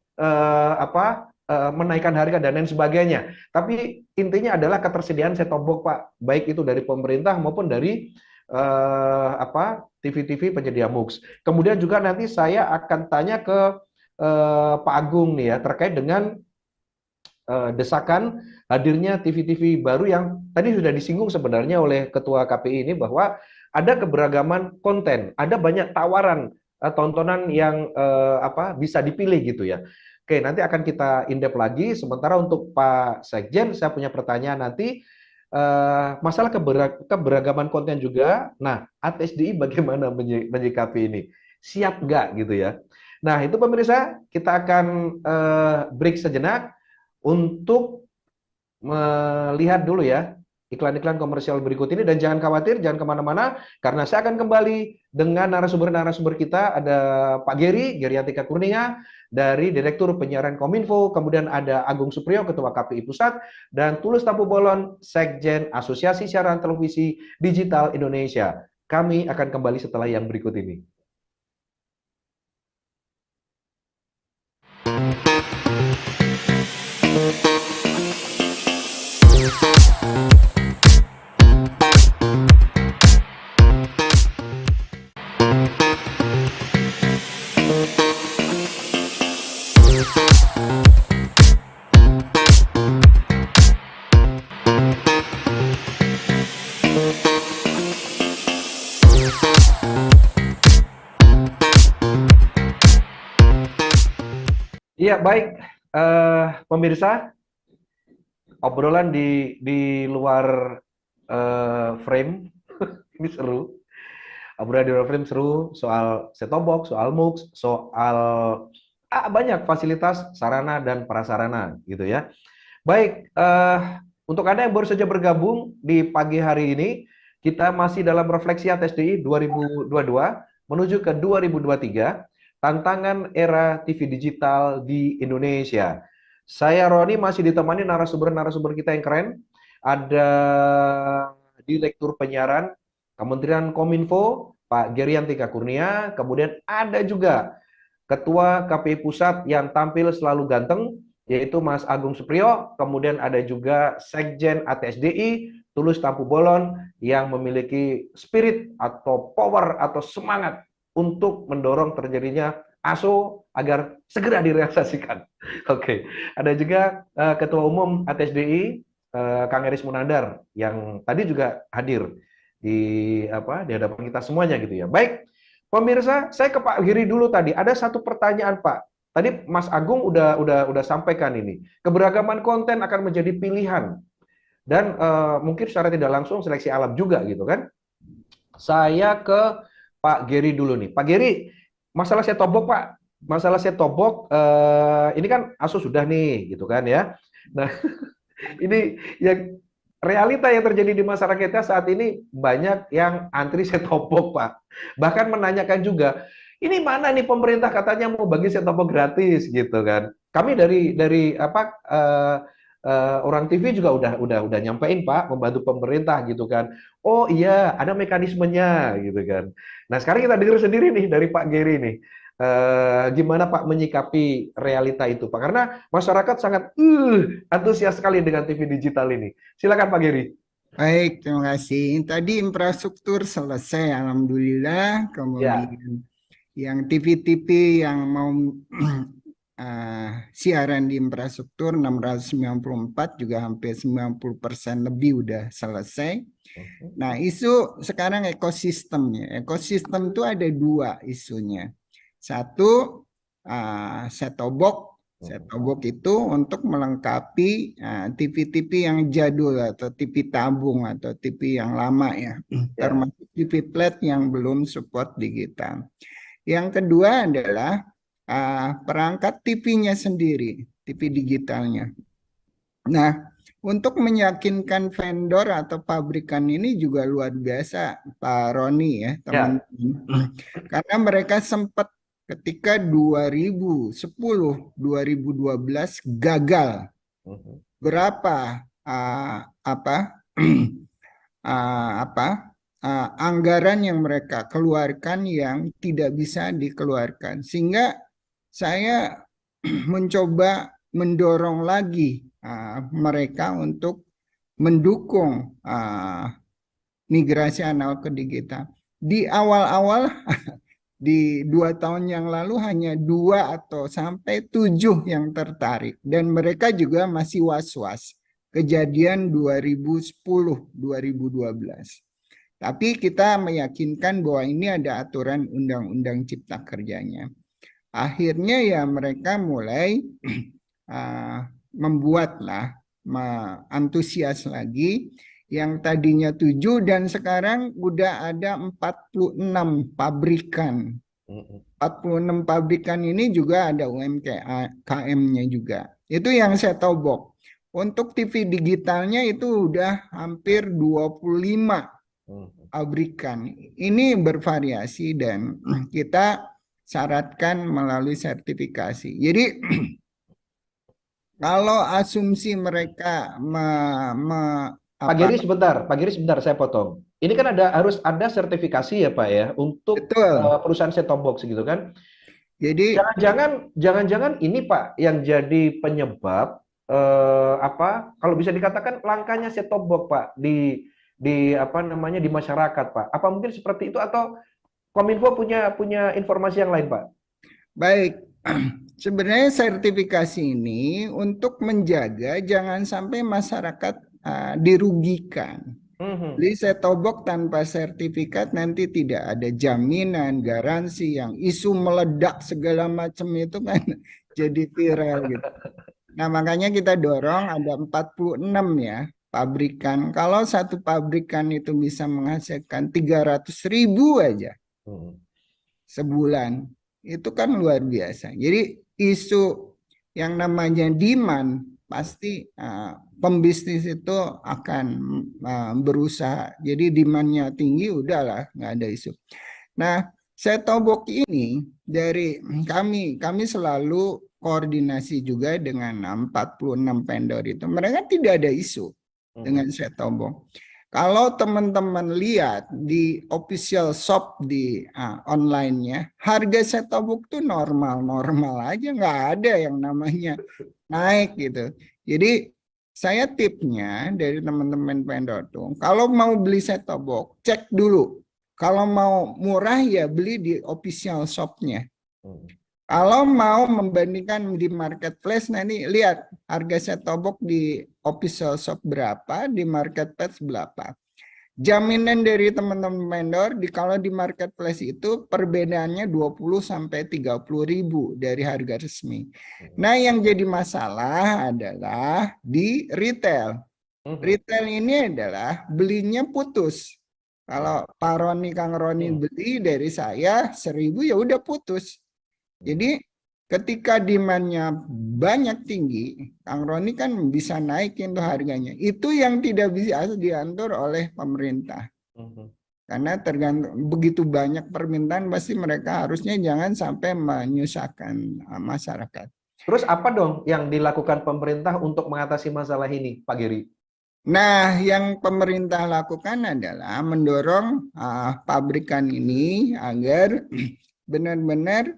S2: menaikkan harga dan lain sebagainya. Tapi intinya adalah ketersediaan set-top box Pak, baik itu dari pemerintah maupun dari TV-TV penyedia MUX. Kemudian juga nanti saya akan tanya ke Pak Agung nih ya terkait dengan desakan hadirnya TV-TV baru yang tadi sudah disinggung sebenarnya oleh Ketua KPI ini, bahwa ada keberagaman konten, ada banyak tawaran tontonan yang bisa dipilih gitu ya. Oke, nanti akan kita in-depth lagi. Sementara untuk Pak Sekjen, saya punya pertanyaan nanti. Masalah keberagaman konten juga. Nah, ATSDI bagaimana menyikapi ini? Siap nggak gitu ya? Nah, itu pemirsa, kita akan break sejenak untuk melihat dulu ya iklan-iklan komersial berikut ini, dan jangan khawatir, jangan kemana-mana, karena saya akan kembali dengan narasumber-narasumber kita. Ada Pak Geri Atika Kurnia dari Direktur Penyiaran Kominfo, kemudian ada Agung Supriyo, Ketua KPI Pusat, dan Tulus Tampu Bolon, Sekjen Asosiasi Siaran Televisi Digital Indonesia. Kami akan kembali setelah yang berikut ini. Iya, baik, pemirsa, obrolan di luar frame ini seru. Obrolan di luar frame seru, soal set-top box, soal MUX, soal banyak fasilitas, sarana dan prasarana gitu ya. Baik, untuk Anda yang baru saja bergabung di pagi hari ini, kita masih dalam refleksi ATSDI 2022 menuju ke 2023. Tantangan era TV digital di Indonesia. Saya Roni masih ditemani narasumber-narasumber kita yang keren. Ada Direktur Penyiaran Kementerian Kominfo, Pak Geriantika Kurnia. Kemudian ada juga Ketua KPI Pusat yang tampil selalu ganteng, yaitu Mas Agung Supriyo. Kemudian ada juga Sekjen ATSDI, Tulus Tampu Bolon, yang memiliki spirit atau power atau semangat untuk mendorong terjadinya ASO agar segera direalisasikan. Oke, ada juga Ketua Umum ATSDI, Kang Eris Munandar, yang tadi juga hadir di hadapan kita semuanya gitu ya. Baik, pemirsa, saya ke Pak Giri dulu tadi. Ada satu pertanyaan, Pak. Tadi Mas Agung udah sampaikan ini. Keberagaman konten akan menjadi pilihan, dan mungkin secara tidak langsung seleksi alam juga gitu kan. Saya ke Pak Geri dulu nih. Pak Geri, masalah set-top box, Pak. Masalah set-top box, ini kan ASO sudah nih, gitu kan ya. Nah, ini yang realita yang terjadi di masyarakat kita saat ini, banyak yang antri set-top box, Pak. Bahkan menanyakan juga, ini mana nih pemerintah katanya mau bagi set-top box gratis, gitu kan. Kami dari orang TV juga udah nyampein, Pak, membantu pemerintah gitu kan. Oh iya, ada mekanismenya gitu kan. Nah, sekarang kita dengar sendiri nih dari Pak Geri nih. Gimana Pak menyikapi realita itu, Pak? Karena masyarakat sangat antusias sekali dengan TV digital ini. Silakan Pak Geri.
S1: Baik, terima kasih. Tadi infrastruktur selesai, alhamdulillah.
S2: Ya,
S1: Kemudian yang TV-TV yang mau siaran di infrastruktur 694 juga hampir 90% lebih udah selesai. Nah, isu sekarang ekosistemnya. Ekosistem itu ada dua isunya. Satu, set-top box. Set-top box itu untuk melengkapi TV-TV yang jadul atau TV tabung atau TV yang lama ya. Termasuk TV flat yang belum support digital. Yang kedua adalah perangkat TV-nya sendiri, TV digitalnya. Nah, untuk meyakinkan vendor atau pabrikan ini juga luar biasa, Pak Roni ya, teman-teman. Karena mereka sempat ketika 2010, 2012 gagal. Berapa anggaran yang mereka keluarkan yang tidak bisa dikeluarkan, sehingga saya mencoba mendorong lagi mereka untuk mendukung migrasi analog ke digital. Di awal-awal di 2 tahun yang lalu hanya 2 atau sampai 7 yang tertarik, dan mereka juga masih was-was. Kejadian 2010, 2012. Tapi kita meyakinkan bahwa ini ada aturan undang-undang cipta kerjanya. Akhirnya ya mereka mulai membuatlah antusias lagi, yang tadinya 7 dan sekarang udah ada 46 pabrikan. 46 pabrikan ini juga ada UMKM-nya juga. Itu yang set-top box. Untuk TV digitalnya itu udah hampir 25 pabrikan. Ini bervariasi dan kita syaratkan melalui sertifikasi. Jadi kalau asumsi mereka
S2: Pak Giri sebentar, saya potong. Ini kan harus ada sertifikasi ya Pak ya untuk
S1: betul.
S2: perusahaan set-top box gitu kan.
S1: Jadi
S2: Jangan-jangan ini Pak yang jadi penyebab apa? Kalau bisa dikatakan langkanya set-top box Pak di apa namanya di masyarakat Pak. Apa mungkin seperti itu atau Kominfo punya informasi yang lain Pak?
S1: baik, sebenarnya sertifikasi ini untuk menjaga jangan sampai masyarakat dirugikan.
S2: Mhm.
S1: Beli set-top box tanpa sertifikat nanti tidak ada jaminan, garansi yang isu meledak segala macam itu kan jadi viral gitu. Nah, makanya kita dorong ada 46 ya pabrikan. Kalau satu pabrikan itu bisa menghasilkan 300.000 aja
S2: Mhm.
S1: sebulan, itu kan luar biasa. Jadi isu yang namanya demand pasti pembisnis itu akan berusaha. Jadi demandnya tinggi, udahlah nggak ada isu. Nah, Setobok ini dari kami selalu koordinasi juga dengan 46 vendor itu. Mereka tidak ada isu dengan Setobok. Kalau teman-teman lihat di official shop di online-nya, harga setobok tuh normal-normal aja, nggak ada yang namanya naik gitu. Jadi saya tipnya dari teman-teman vendor tuh, kalau mau beli setobok, cek dulu. Kalau mau murah ya beli di official shop-nya. Kalau mau membandingkan di marketplace, nanti lihat harga setobok di official shop berapa, di marketplace berapa. Jaminan dari teman-teman vendor kalau di marketplace itu perbedaannya 20 sampai 30 ribu dari harga resmi. Nah, yang jadi masalah adalah di retail. Retail ini adalah belinya putus. Kalau Pak Roni, Kang Roni beli dari saya 1.000 ya udah putus. Jadi ketika demandnya banyak tinggi, Kang Roni kan bisa naikin tuh harganya. Itu yang tidak bisa diatur oleh pemerintah. Karena tergantung begitu banyak permintaan, pasti mereka harusnya jangan sampai menyusahkan masyarakat.
S2: Terus apa dong yang dilakukan pemerintah untuk mengatasi masalah ini, Pak Giri?
S1: Nah, yang pemerintah lakukan adalah mendorong pabrikan ini agar benar-benar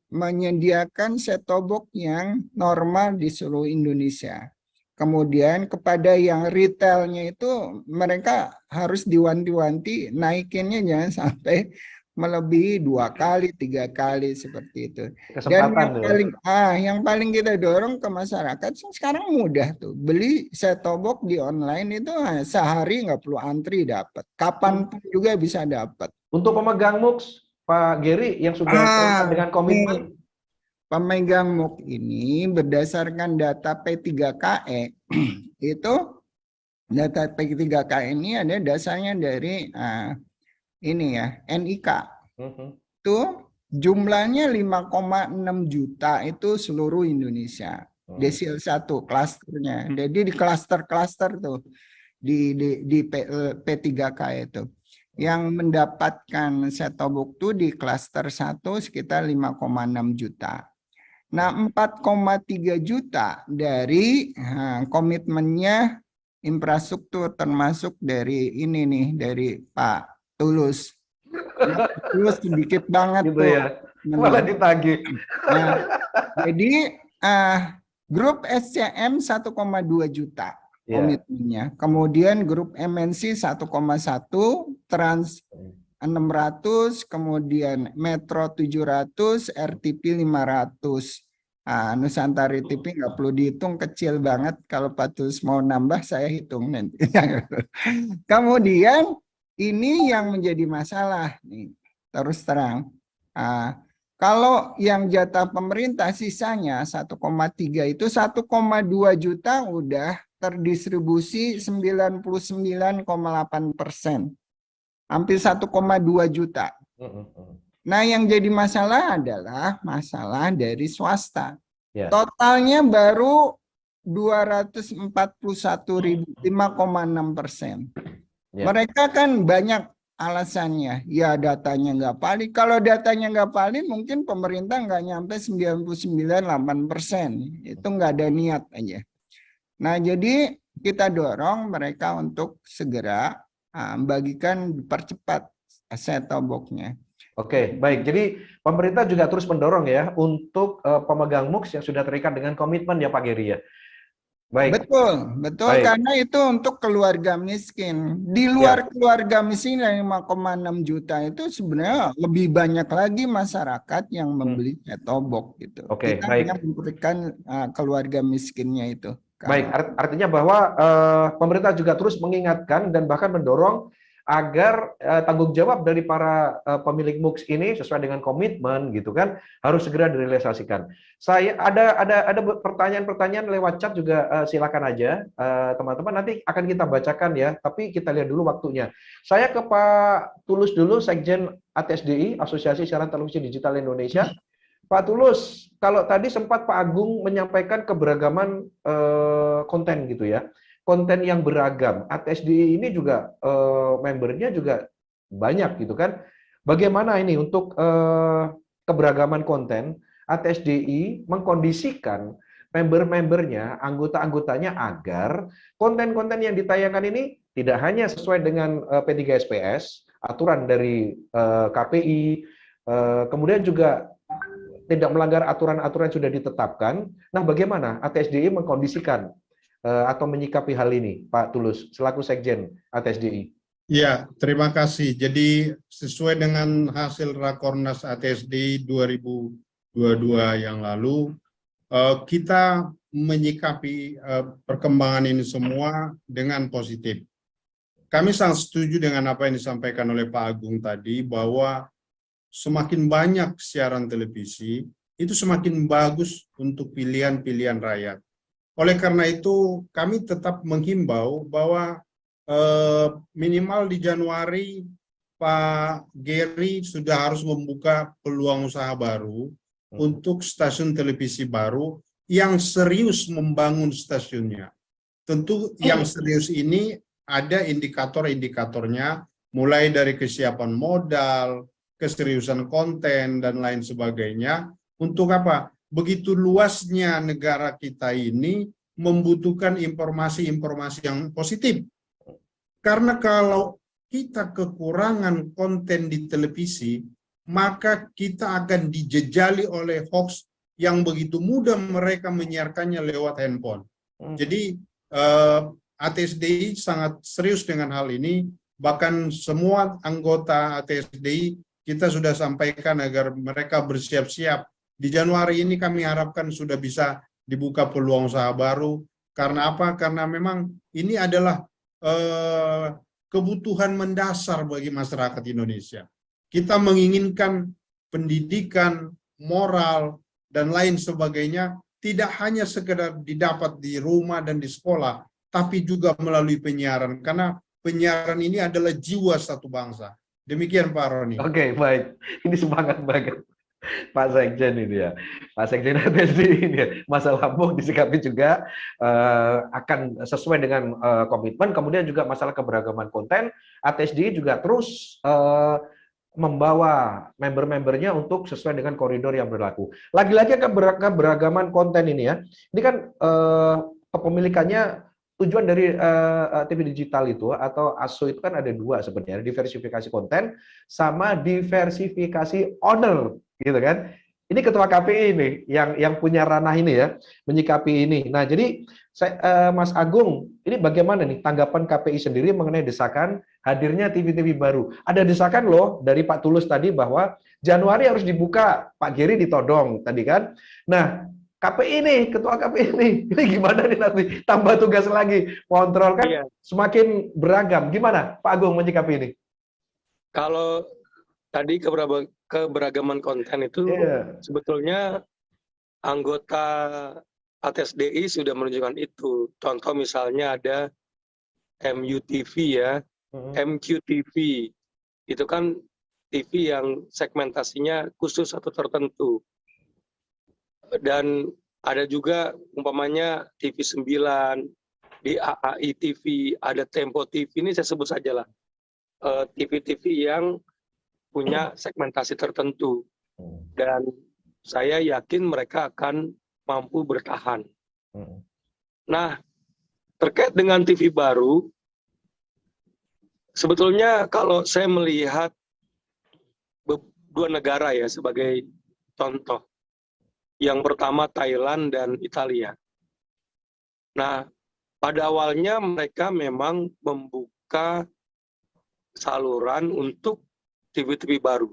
S1: menyediakan setobok yang normal di seluruh Indonesia. Kemudian kepada yang retailnya itu mereka harus diwanti-wanti naikinnya jangan sampai melebihi 2 kali, 3 kali seperti itu. Dan yang paling kita dorong ke masyarakat sekarang mudah tuh, beli setobok di online itu sehari nggak perlu antri dapat, kapanpun juga bisa dapat.
S2: Untuk pemegang MUX, Pak Giri yang sudah dengan komitmen.
S1: Pemegang MUX ini berdasarkan data P3KE itu data P3KE ini ada dasarnya dari ini ya, NIK. Itu jumlahnya 5,6 juta itu seluruh Indonesia. Desil 1 klasternya. Jadi di klaster-klaster tuh di P3K itu. Yang mendapatkan setobok tuh di klaster 1 sekitar 5,6 juta. Nah, 4,3 juta dari komitmennya infrastruktur termasuk dari ini nih, dari Pak Tulus. Tulus sedikit banget
S2: gitu
S1: tuh.
S2: Ya. Malah ditagih.
S1: Nah, jadi grup SCM 1,2 juta komitmennya. Kemudian grup MNC 1,1, Trans 600, kemudian Metro 700, RTP 500. Nusantara TV nggak perlu dihitung, kecil banget. Kalau Pak Tulus mau nambah, saya hitung nanti. Kemudian ini yang menjadi masalah nih, terus terang. Kalau yang jatah pemerintah sisanya 1,3 itu 1,2 juta udah terdistribusi 99,8%. Hampir 1,2 juta. Nah, yang jadi masalah adalah masalah dari swasta.
S2: Ya.
S1: Totalnya baru 241.000, 5,6%.
S2: Ya.
S1: Mereka kan banyak alasannya. Ya datanya nggak valid. Kalau datanya nggak valid, mungkin pemerintah nggak nyampe 99,8%. Itu nggak ada niat aja. Nah, jadi kita dorong mereka untuk segera bagikan, dipercepat set-top box-nya.
S2: Oke, baik. Jadi pemerintah juga terus mendorong ya untuk pemegang MUX yang sudah terikat dengan komitmen ya Pak Geri ya. Baik,
S1: Betul, betul,
S2: baik.
S1: karena itu untuk keluarga miskin. Di
S2: Ya,
S1: luar keluarga miskin yang 5,6 juta itu sebenarnya lebih banyak lagi masyarakat yang membeli set-top box gitu.
S2: Oke,
S1: Kita
S2: baik.
S1: hanya memberikan keluarga miskinnya itu.
S2: Baik,
S1: Kang.
S2: artinya bahwa pemerintah juga terus mengingatkan dan bahkan mendorong agar tanggung jawab dari para pemilik MUX ini sesuai dengan komitmen gitu kan harus segera direalisasikan. Saya ada pertanyaan-pertanyaan lewat chat juga, silakan aja teman-teman, nanti akan kita bacakan ya, tapi kita lihat dulu waktunya. Saya ke Pak Tulus dulu, Sekjen ATSDI, Asosiasi Siaran Televisi Digital Indonesia. Pak Tulus, kalau tadi sempat Pak Agung menyampaikan keberagaman konten gitu ya, konten yang beragam. ATSDI ini juga membernya juga banyak gitu kan. Bagaimana ini untuk keberagaman konten? ATSDI mengkondisikan member-membernya, anggota-anggotanya agar konten-konten yang ditayangkan ini tidak hanya sesuai dengan P3SPS, aturan dari KPI, kemudian juga tidak melanggar aturan-aturan yang sudah ditetapkan. Nah, bagaimana ATSDI mengkondisikan atau menyikapi hal ini, Pak Tulus, selaku Sekjen ATSDI?
S5: Ya, terima kasih. Jadi sesuai dengan hasil Rakornas ATSDI 2022 yang lalu, kita menyikapi perkembangan ini semua dengan positif. Kami sangat setuju dengan apa yang disampaikan oleh Pak Agung tadi, bahwa semakin banyak siaran televisi, itu semakin bagus untuk pilihan-pilihan rakyat. Oleh karena itu, kami tetap menghimbau bahwa minimal di Januari, Pak Geri sudah harus membuka peluang usaha baru untuk stasiun televisi baru yang serius membangun stasiunnya. Tentu yang serius ini ada indikator-indikatornya, mulai dari kesiapan modal, keseriusan konten, dan lain sebagainya. Untuk apa? Begitu luasnya negara kita ini membutuhkan informasi-informasi yang positif. Karena kalau kita kekurangan konten di televisi, maka kita akan dijejali oleh hoax yang begitu mudah mereka menyiarkannya lewat handphone. Jadi ATSDI sangat serius dengan hal ini. Bahkan semua anggota ATSDI kita sudah sampaikan agar mereka bersiap-siap. Di Januari ini kami harapkan sudah bisa dibuka peluang usaha baru. Karena apa? Karena memang ini adalah kebutuhan mendasar bagi masyarakat Indonesia. Kita menginginkan pendidikan, moral, dan lain sebagainya tidak hanya sekedar didapat di rumah dan di sekolah, tapi juga melalui penyiaran. Karena penyiaran ini adalah jiwa satu bangsa. Demikian Pak Roni.
S2: Oke, baik. Ini semangat banget Pak Sekjen ini ya. Pak Sekjen ATSDI ini ya. Masalah MUX disikapi juga akan sesuai dengan komitmen. Kemudian juga masalah keberagaman konten, ATSDI juga terus membawa member-membernya untuk sesuai dengan koridor yang berlaku. Lagi-lagi keberagaman konten ini ya. Ini kan kepemilikannya, tujuan dari TV digital itu atau ASO itu kan ada dua sebenarnya, diversifikasi konten sama diversifikasi owner, gitu kan. Ini ketua KPI ini yang punya ranah ini ya, menyikapi ini. Nah, jadi Mas Agung, ini bagaimana nih tanggapan KPI sendiri mengenai desakan hadirnya TV-TV baru? Ada desakan loh dari Pak Tulus tadi bahwa Januari harus dibuka, Pak Geri ditodong tadi kan. Nah, KPI ini, ketua KPI ini gimana nih nanti tambah tugas lagi, kontrol kan semakin beragam. Gimana Pak Agung menyikapi ini?
S4: Kalau tadi keberagaman konten itu sebetulnya anggota ATSDI sudah menunjukkan itu. Contoh misalnya ada MUTV ya, MQTV. Itu kan TV yang segmentasinya khusus atau tertentu. Dan Ada juga umpamanya TV 9, di AAI TV, ada Tempo TV, ini saya sebut saja lah. TV-TV yang punya segmentasi tertentu. Dan saya yakin mereka akan mampu bertahan. Nah, terkait dengan TV baru, sebetulnya kalau saya melihat dua negara ya sebagai contoh. Yang pertama Thailand dan Italia. Nah, pada awalnya mereka memang membuka saluran untuk TV-TV baru.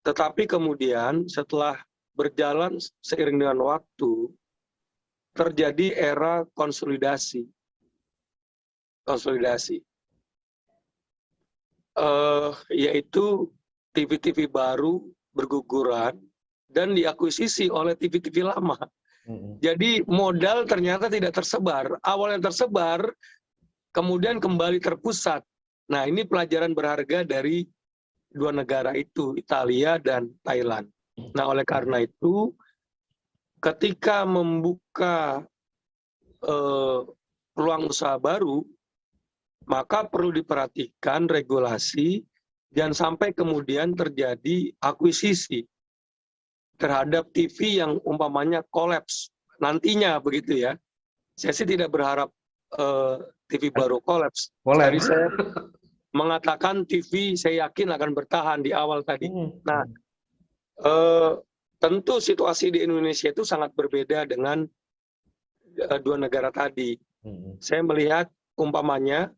S4: Tetapi kemudian setelah berjalan seiring dengan waktu, terjadi era konsolidasi. Yaitu TV-TV baru berguguran dan diakuisisi oleh TV-TV lama. Jadi modal ternyata tidak tersebar. Awalnya tersebar, kemudian kembali terpusat. Nah, ini pelajaran berharga dari dua negara itu, Italia dan Thailand. Nah, oleh karena itu, ketika membuka peluang usaha baru, maka perlu diperhatikan regulasi, jangan sampai kemudian terjadi akuisisi terhadap TV yang umpamanya kolaps nantinya, begitu ya. Saya sih tidak berharap TV baru kolaps. Jadi saya mengatakan TV saya yakin akan bertahan di awal tadi. Nah, tentu situasi di Indonesia itu sangat berbeda dengan dua negara tadi. Saya melihat umpamanya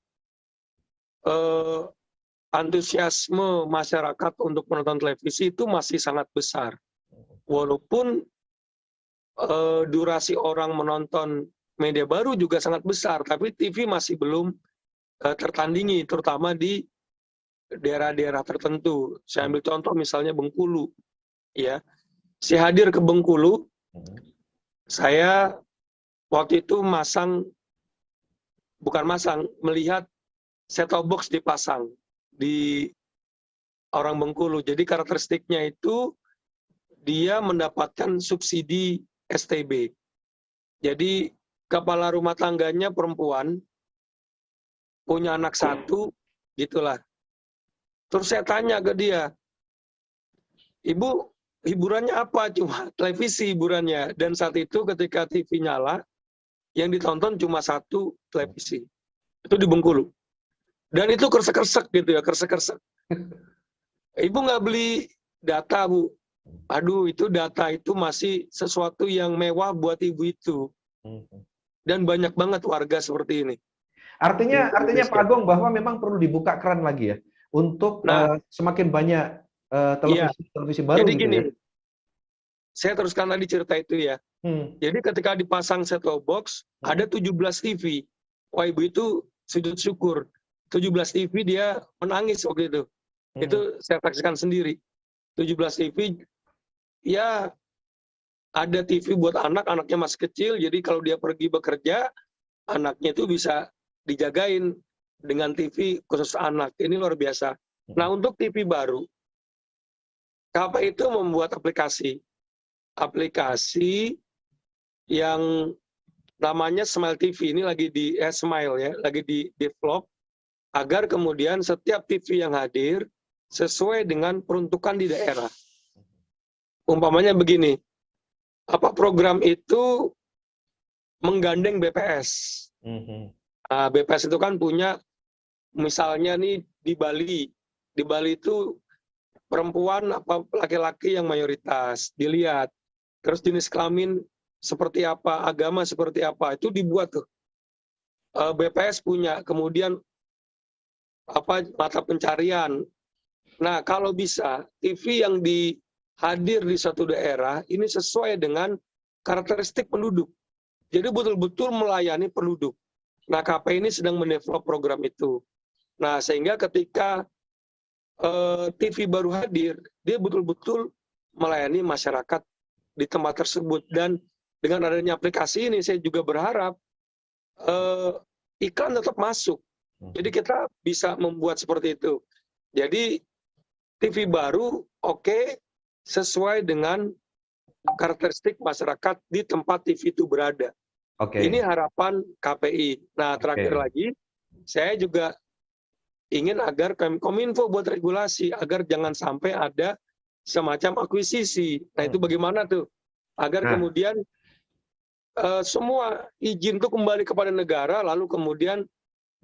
S4: antusiasme masyarakat untuk menonton televisi itu masih sangat besar. Walaupun durasi orang menonton media baru juga sangat besar, tapi TV masih belum tertandingi, terutama di daerah-daerah tertentu. Saya ambil contoh misalnya Bengkulu, ya. Saya hadir ke Bengkulu, saya waktu itu melihat set-top box dipasang di orang Bengkulu. Jadi karakteristiknya itu dia mendapatkan subsidi STB. Jadi kepala rumah tangganya perempuan, punya anak satu, gitulah. Terus saya tanya ke dia, Ibu, hiburannya apa? Cuma televisi hiburannya. Dan saat itu ketika TV nyala, yang ditonton cuma satu televisi. Itu di Bengkulu. Dan itu kersek-kersek gitu ya, kersek-kersek. Ibu nggak beli data, Bu. Aduh, itu data itu masih sesuatu yang mewah buat ibu itu. Dan banyak banget warga seperti ini.
S2: Artinya Pak Agung bahwa memang perlu dibuka keran lagi ya untuk semakin banyak televisi baru
S4: jadi
S2: gitu
S4: gini,
S2: ya.
S4: Saya teruskan tadi cerita itu ya. Jadi ketika dipasang set-top box, ada 17 TV. Wah, ibu itu sujud syukur. 17 TV dia menangis waktu itu. Itu saya saksikan sendiri. 17 TV, ya ada TV buat anak, anaknya masih kecil, jadi kalau dia pergi bekerja, anaknya itu bisa dijagain dengan TV khusus anak. Ini luar biasa. Nah, untuk TV baru, KP itu membuat aplikasi yang namanya Smile TV. Ini lagi di Smile ya, lagi di develop agar kemudian setiap TV yang hadir sesuai dengan peruntukan di daerah. Umpamanya begini, program itu menggandeng BPS. BPS itu kan punya, misalnya nih di Bali itu perempuan apa laki-laki yang mayoritas dilihat, terus jenis kelamin seperti apa, agama seperti apa, itu dibuat tuh. BPS punya, kemudian mata pencarian. Nah, kalau bisa TV yang hadir di suatu daerah ini sesuai dengan karakteristik penduduk. Jadi betul-betul melayani penduduk. Nah, KP ini sedang mendevelop program itu. Nah, sehingga ketika TV baru hadir, dia betul-betul melayani masyarakat di tempat tersebut. Dan dengan adanya aplikasi ini, saya juga berharap iklan tetap masuk. Jadi kita bisa membuat seperti itu. Jadi TV baru, oke, sesuai dengan karakteristik masyarakat di tempat TV itu berada.
S2: Oke.
S4: Ini harapan KPI. Nah, terakhir lagi, saya juga ingin agar Kominfo buat regulasi agar jangan sampai ada semacam akuisisi. Nah, itu bagaimana tuh? Agar kemudian semua izin itu kembali kepada negara, lalu kemudian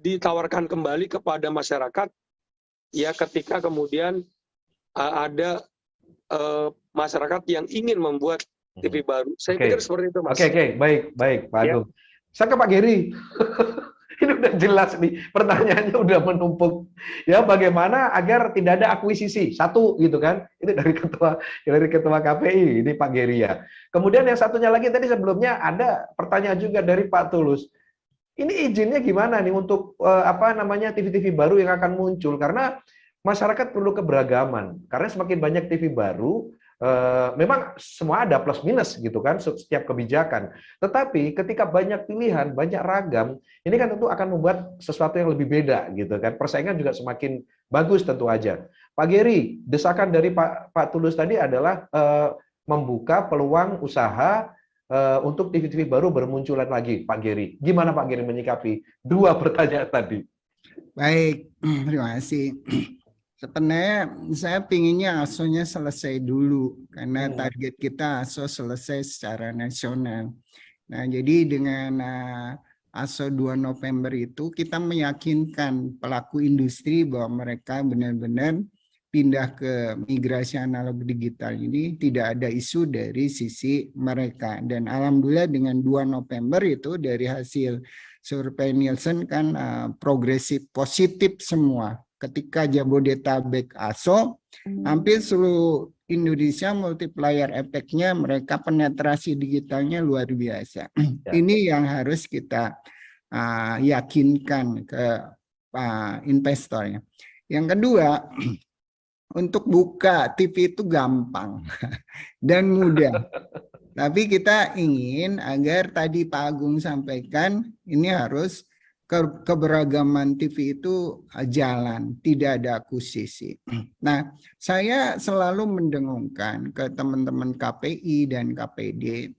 S4: ditawarkan kembali kepada masyarakat, ya ketika kemudian ada masyarakat yang ingin membuat TV baru. Saya pikir seperti itu, Mas.
S2: Oke, baik, Pak Agung. Saya ke Pak Geri. Ini udah jelas nih, pertanyaannya udah menumpuk. Ya, bagaimana agar tidak ada akuisisi? Satu gitu kan. Itu dari ketua KPI, ini Pak Geri ya. Kemudian yang satunya lagi tadi sebelumnya ada pertanyaan juga dari Pak Tulus. Ini izinnya gimana nih untuk TV-TV baru yang akan muncul? Karena masyarakat perlu keberagaman. Karena semakin banyak TV baru, memang semua ada plus minus gitu kan setiap kebijakan. Tetapi ketika banyak pilihan, banyak ragam, ini kan tentu akan membuat sesuatu yang lebih beda gitu kan. Persaingan juga semakin bagus tentu aja. Pak Geri, desakan dari Pak Tulus tadi adalah membuka peluang usaha untuk TV-TV baru bermunculan lagi, Pak Geri. Gimana Pak Geri menyikapi dua pertanyaan tadi?
S1: Baik, terima kasih. Sebenarnya saya pinginnya ASO-nya selesai dulu karena target kita ASO selesai secara nasional. Nah, jadi dengan ASO 2 November itu kita meyakinkan pelaku industri bahwa mereka benar-benar pindah ke migrasi analog digital ini tidak ada isu dari sisi mereka. Dan alhamdulillah dengan 2 November itu dari hasil survei Nielsen kan progresif positif semua. Ketika Jabodetabek ASO, hampir seluruh Indonesia multiplier efeknya mereka penetrasi digitalnya luar biasa. Ini yang harus kita yakinkan ke investornya. Yang kedua, untuk buka TV itu gampang dan mudah. Tapi kita ingin agar tadi Pak Agung sampaikan ini harus keberagaman TV itu jalan, tidak ada akuisisi. Nah, saya selalu mendengungkan ke teman-teman KPI dan KPD,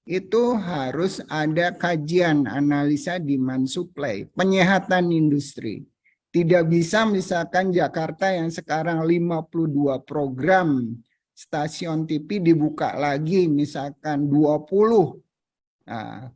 S1: itu harus ada kajian analisa demand supply, penyehatan industri. Tidak bisa misalkan Jakarta yang sekarang 52 program stasiun TV dibuka lagi misalkan 20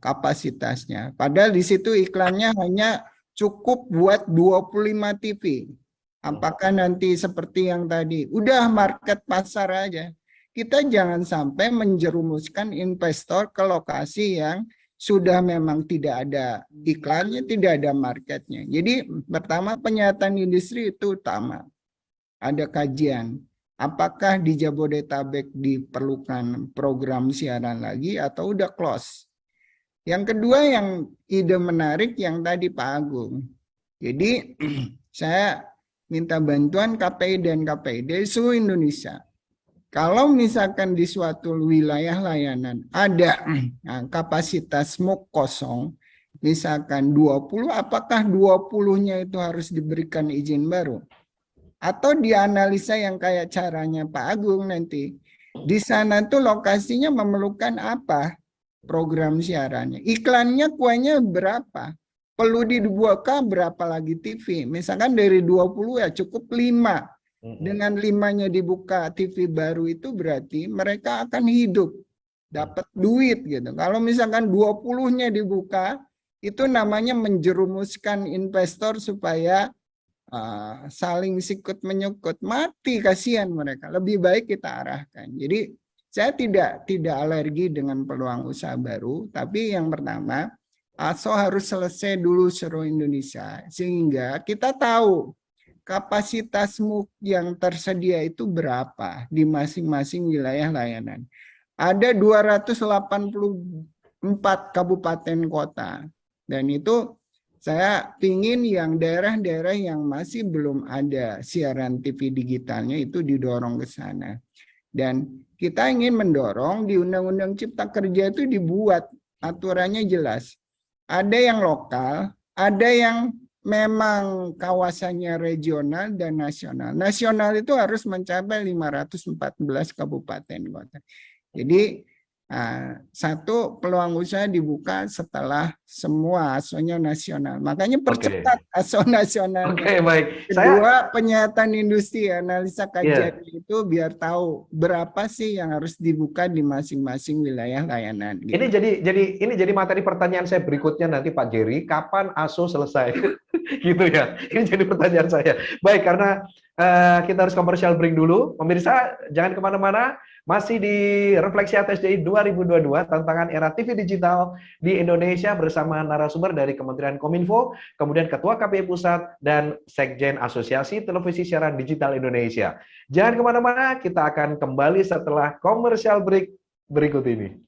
S1: kapasitasnya. Padahal di situ iklannya hanya cukup buat 25 TV. Apakah nanti seperti yang tadi, udah market pasar aja. Kita jangan sampai menjerumuskan investor ke lokasi yang sudah memang tidak ada iklannya, tidak ada marketnya. Jadi pertama penyataan industri itu utama. Ada kajian. Apakah di Jabodetabek diperlukan program siaran lagi atau udah close? Yang kedua yang ide menarik yang tadi Pak Agung. Jadi saya minta bantuan KPI dan KPD seluruh Indonesia. Kalau misalkan di suatu wilayah layanan ada kapasitas MOOC kosong, misalkan 20, apakah 20-nya itu harus diberikan izin baru? Atau dianalisa yang kayak caranya Pak Agung nanti. Di sana tuh lokasinya memerlukan apa? Program siarannya. Iklannya kuenya berapa? Perlu dibuka berapa lagi TV? Misalkan dari 20 ya cukup 5. Dengan 5-nya dibuka TV baru itu berarti mereka akan hidup. Dapat duit gitu. Kalau misalkan 20-nya dibuka, itu namanya menjerumuskan investor supaya saling sikut menyukut. Mati kasihan mereka. Lebih baik kita arahkan. Jadi saya tidak alergi dengan peluang usaha baru, tapi yang pertama, ASO harus selesai dulu seluruh Indonesia, sehingga kita tahu kapasitas MOOC yang tersedia itu berapa di masing-masing wilayah layanan. Ada 284 kabupaten kota, dan itu saya ingin yang daerah-daerah yang masih belum ada siaran TV digitalnya itu didorong ke sana. Dan kita ingin mendorong di Undang-Undang Cipta Kerja itu dibuat aturannya jelas. Ada yang lokal, ada yang memang kawasannya regional dan nasional. Nasional itu harus mencapai 514 kabupaten kota. Jadi satu, peluang usaha dibuka setelah semua ASO-nya nasional. Makanya percepat ASO nasionalnya.
S2: Oke, baik.
S1: Kedua, penyihatan industri, analisa kajian
S2: Iya.
S1: itu biar tahu berapa sih yang harus dibuka di masing-masing wilayah layanan. Gitu.
S2: Ini jadi materi pertanyaan saya berikutnya nanti Pak Geri, kapan ASO selesai? Gitu ya. Ini jadi pertanyaan saya. Baik, karena kita harus commercial break dulu. Pemirsa, jangan kemana-mana. Masih di Refleksi ATSDI 2022, tantangan era TV digital di Indonesia bersama narasumber dari Kementerian Kominfo, kemudian Ketua KPI Pusat, dan Sekjen Asosiasi Televisi Siaran Digital Indonesia. Jangan kemana-mana, kita akan kembali setelah commercial break berikut ini.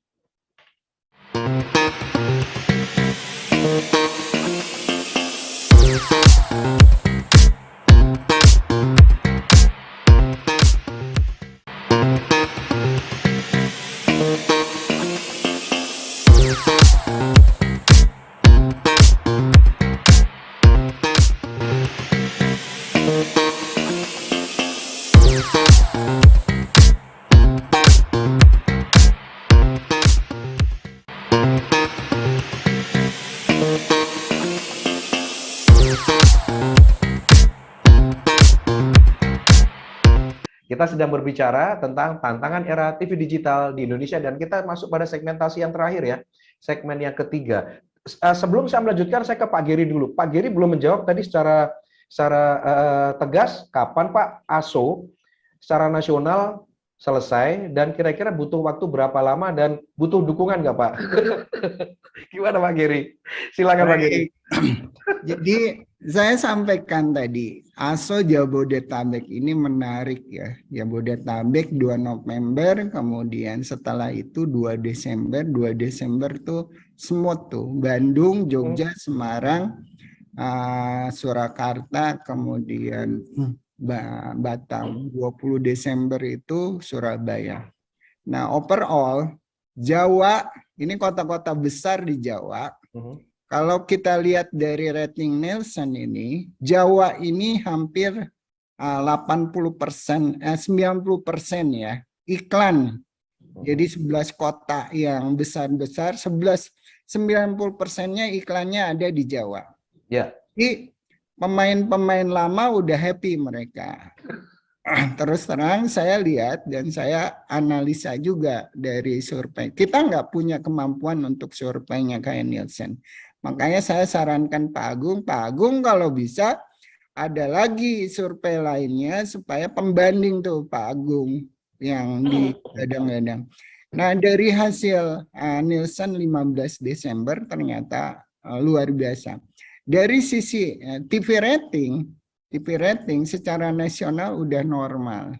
S2: Kita sedang berbicara tentang tantangan era TV digital di Indonesia dan kita masuk pada segmentasi yang terakhir ya, segmen yang ketiga. Sebelum saya melanjutkan, saya ke Pak Geri dulu. Pak Geri belum menjawab tadi secara tegas kapan Pak ASO secara nasional selesai dan kira-kira butuh waktu berapa lama dan butuh dukungan nggak Pak? Gimana Pak Geri? Silakan Pak Geri.
S1: Jadi saya sampaikan tadi, ASO Jabodetabek ini menarik ya. Jabodetabek 2 November, kemudian setelah itu 2 Desember. 2 Desember tuh smooth tuh. Bandung, Jogja, Semarang, Surakarta, kemudian Batam. 20 Desember itu Surabaya. Nah, overall Jawa, ini kota-kota besar di Jawa. Kalau kita lihat dari rating Nielsen ini, Jawa ini hampir 80%, 90% ya, iklan. Jadi 11 kota yang besar-besar, 90%-nya iklannya ada di Jawa.
S2: Ya.
S1: Jadi pemain-pemain lama udah happy mereka. Terus terang saya lihat dan saya analisa juga dari survei. Kita nggak punya kemampuan untuk surveinya kayak Nielsen. Makanya saya sarankan Pak Agung kalau bisa ada lagi survei lainnya supaya pembanding tuh Pak Agung yang digadang-gadang. Nah dari hasil Nielsen 15 Desember ternyata luar biasa. Dari sisi TV rating secara nasional udah normal.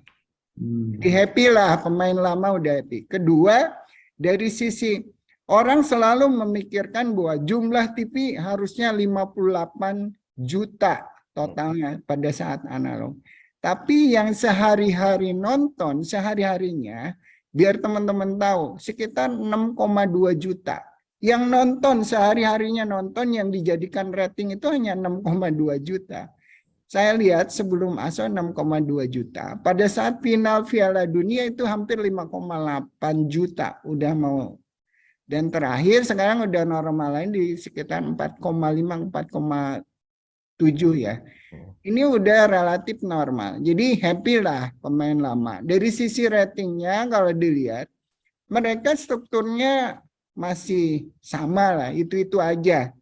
S1: Jadi happy lah, pemain lama udah happy. Kedua, dari sisi orang selalu memikirkan bahwa jumlah TV harusnya 58 juta totalnya pada saat analog. Tapi yang sehari-hari nonton, sehari-harinya, biar teman-teman tahu, sekitar 6,2 juta. Yang nonton sehari-harinya nonton yang dijadikan rating itu hanya 6,2 juta. Saya lihat sebelum ASO 6,2 juta. Pada saat final Piala Dunia itu hampir 5,8 juta udah mau. Dan terakhir sekarang udah normal lain di sekitar 4,5, 4,7 ya. Ini udah relatif normal. Jadi happy lah pemain lama. Dari sisi ratingnya kalau dilihat, mereka strukturnya masih sama lah, itu-itu aja.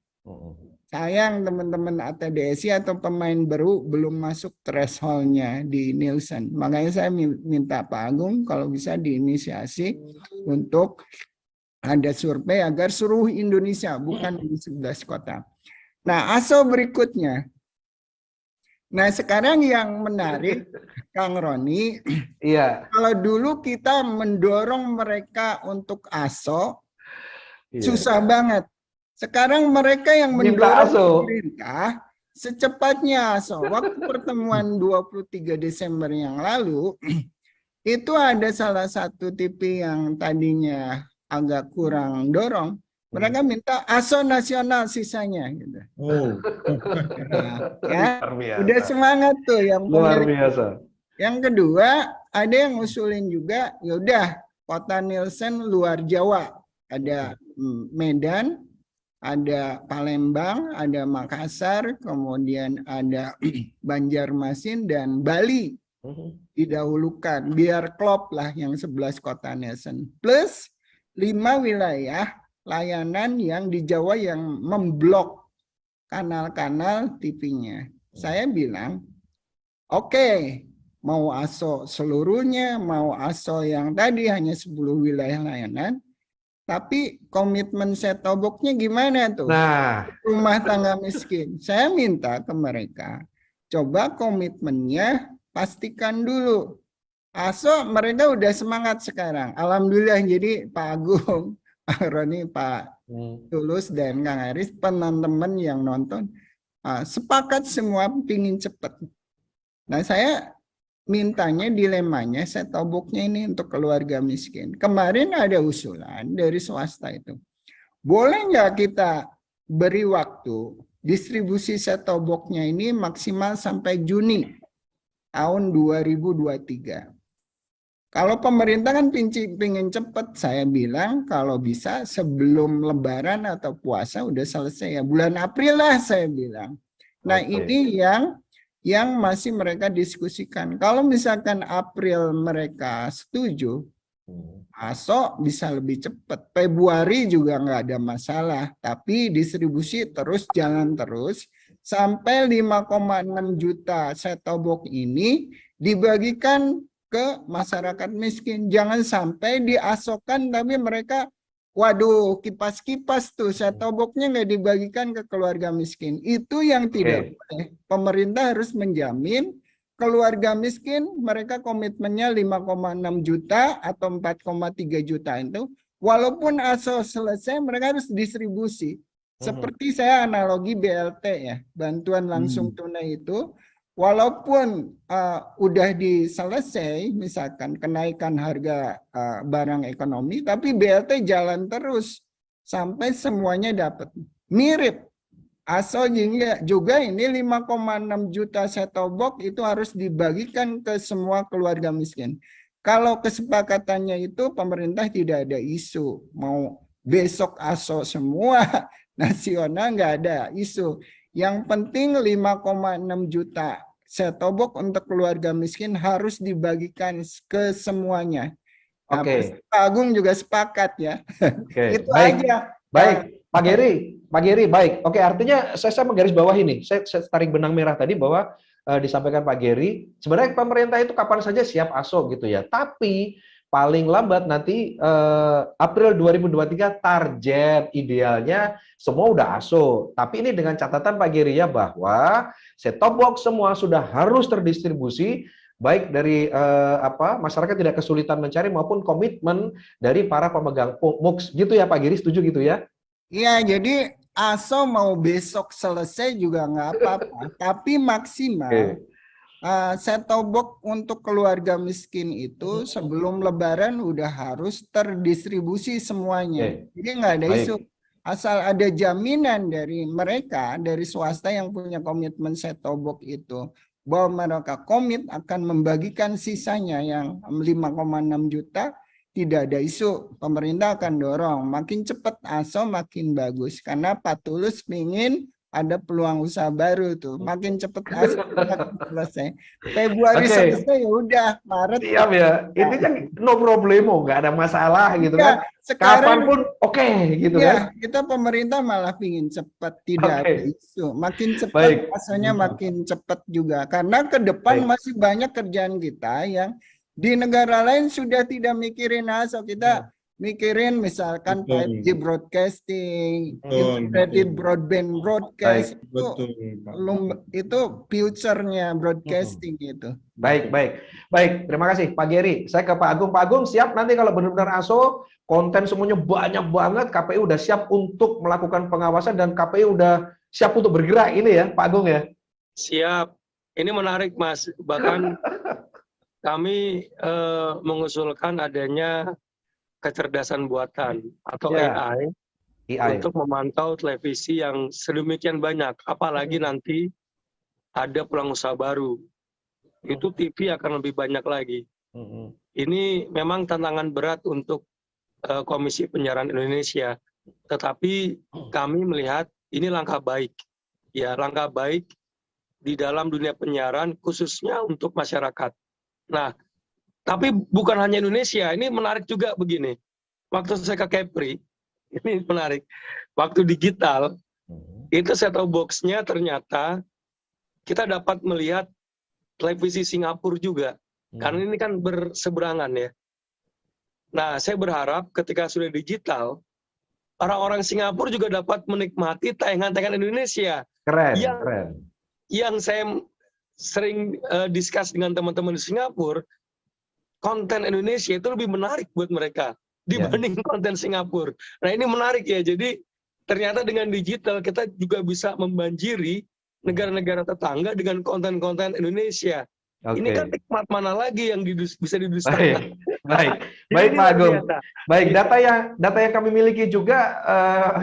S1: Sayang teman-teman ATDSI atau pemain baru belum masuk threshold-nya di Nielsen. Makanya saya minta Pak Agung kalau bisa diinisiasi untuk ada survei agar seluruh Indonesia, bukan di 11 kota. Nah, ASO berikutnya. Nah, sekarang yang menarik, Kang Roni,
S2: Iya.
S1: kalau dulu kita mendorong mereka untuk ASO, susah banget. Sekarang mereka yang mendorong pemerintah secepatnya ASO. Waktu pertemuan 23 Desember yang lalu, itu ada salah satu TV yang tadinya agak kurang dorong. Mereka minta ASO nasional sisanya. Gitu. Nah, ya, udah semangat tuh yang
S2: luar biasa.
S1: Yang kedua, ada yang ngusulin juga, ya udah kota Nielsen luar Jawa. Ada Medan, ada Palembang, ada Makassar, kemudian ada Banjarmasin dan Bali didahulukan. Biar klop lah yang 11 kota Nielsen. Plus 5 wilayah layanan yang di Jawa yang memblok kanal-kanal TV-nya. Saya bilang, oke, mau ASO seluruhnya, mau ASO yang tadi hanya 10 wilayah layanan, tapi komitmen set-top box-nya gimana tuh?
S2: Nah,
S1: Rumah tangga miskin. Saya minta ke mereka, coba komitmennya pastikan dulu. ASO mereka udah semangat sekarang. Alhamdulillah, jadi Pak Agung, Pak Roni, Pak Tulus, dan Kang Aris, teman-teman yang nonton, sepakat semua pingin cepat. Nah, saya mintanya dilemanya set-top box-nya ini untuk keluarga miskin. Kemarin ada usulan dari swasta itu. Boleh nggak kita beri waktu distribusi set-top box-nya ini maksimal sampai Juni tahun 2023. Kalau pemerintah kan pingin cepat, saya bilang kalau bisa sebelum Lebaran atau puasa udah selesai ya. Bulan April lah saya bilang. Nah, ini yang masih mereka diskusikan. Kalau misalkan April mereka setuju, ASO bisa lebih cepat. Februari juga nggak ada masalah. Tapi distribusi terus, jalan terus. Sampai 5,6 juta set-top box ini dibagikan ke masyarakat miskin. Jangan sampai diasokan tapi mereka, waduh, kipas-kipas tuh set-top box-nya nggak dibagikan ke keluarga miskin. Itu yang tidak boleh. Pemerintah harus menjamin keluarga miskin mereka komitmennya 5,6 juta atau 4,3 juta itu. Walaupun ASO selesai, mereka harus distribusi. Seperti saya analogi BLT ya, bantuan langsung tunai itu. Walaupun udah diselesai, misalkan kenaikan harga barang ekonomi, tapi BLT jalan terus sampai semuanya dapat. Mirip ASO juga ini 5,6 juta set-top box itu harus dibagikan ke semua keluarga miskin. Kalau kesepakatannya itu pemerintah tidak ada isu mau besok ASO semua nasional, nggak ada isu. Yang penting 5,6 juta set-top box untuk keluarga miskin harus dibagikan ke semuanya. Nah, Pak Agung juga sepakat ya. Itu
S2: baik.
S1: aja.
S2: Baik, Pak Geri, baik. Oke, artinya saya menggarisbawahi ini. Saya tarik benang merah tadi bahwa disampaikan Pak Geri, sebenarnya pemerintah itu kapan saja siap ASO gitu ya. Tapi paling lambat nanti April 2023 target idealnya semua udah ASO. Tapi ini dengan catatan Pak Geri ya bahwa set-top box semua sudah harus terdistribusi baik dari masyarakat tidak kesulitan mencari maupun komitmen dari para pemegang MUX gitu ya Pak Giri, setuju gitu ya?
S1: Iya, jadi ASO mau besok selesai juga nggak apa-apa, tapi maksimal set-top box untuk keluarga miskin itu sebelum Lebaran udah harus terdistribusi semuanya. Jadi nggak ada isu. Asal ada jaminan dari mereka, dari swasta yang punya komitmen set-top box itu, bahwa mereka komit akan membagikan sisanya yang 5,6 juta, tidak ada isu. Pemerintah akan dorong. Makin cepat ASO makin bagus. Karena Pak Tulus ingin ada peluang usaha baru tuh. Makin cepat ASO makin selesai. Februari selesai ya udah, Maret.
S2: Siap ya. Ini kan no problemo, nggak ada masalah gitu kan.
S1: Sekarang
S2: kapanpun gitu kan.
S1: Kita pemerintah malah ingin cepat, tidak ada isu. Makin cepat ASO-nya makin cepat juga. Karena ke depan masih banyak kerjaan kita yang di negara lain sudah tidak mikirin ASO. Kita mikirin misalkan 5G broadcasting, integrated broadband broadcast, itu future-nya broadcasting itu.
S2: Baik. Terima kasih Pak Geri. Saya ke Pak Agung. Pak Agung siap nanti kalau benar-benar ASO, konten semuanya banyak banget, KPU udah siap untuk melakukan pengawasan dan KPU udah siap untuk bergerak ini ya Pak Agung ya?
S4: Siap. Ini menarik Mas. Bahkan kami mengusulkan adanya kecerdasan buatan atau AI untuk memantau televisi yang sedemikian banyak. Apalagi nanti ada peluang usaha baru. Itu TV akan lebih banyak lagi. Ini memang tantangan berat untuk Komisi Penyiaran Indonesia, tetapi kami melihat ini langkah baik, ya langkah baik di dalam dunia penyiaran khususnya untuk masyarakat. Nah, tapi bukan hanya Indonesia, ini menarik juga begini. Waktu saya ke Kepri, ini menarik. Waktu digital, itu set-top box-nya ternyata kita dapat melihat televisi Singapura juga. Karena ini kan berseberangan ya. Nah, saya berharap ketika sudah digital, orang-orang Singapura juga dapat menikmati tayangan-tayangan Indonesia.
S2: Keren,
S4: yang,
S2: keren.
S4: Yang saya sering discuss dengan teman-teman di Singapura, konten Indonesia itu lebih menarik buat mereka dibanding konten Singapura. Nah, ini menarik ya. Jadi ternyata dengan digital kita juga bisa membanjiri negara-negara tetangga dengan konten-konten Indonesia. Ini kan nikmat mana lagi yang bisa didustakan?
S2: Baik Pak Agung. Baik, data yang kami miliki juga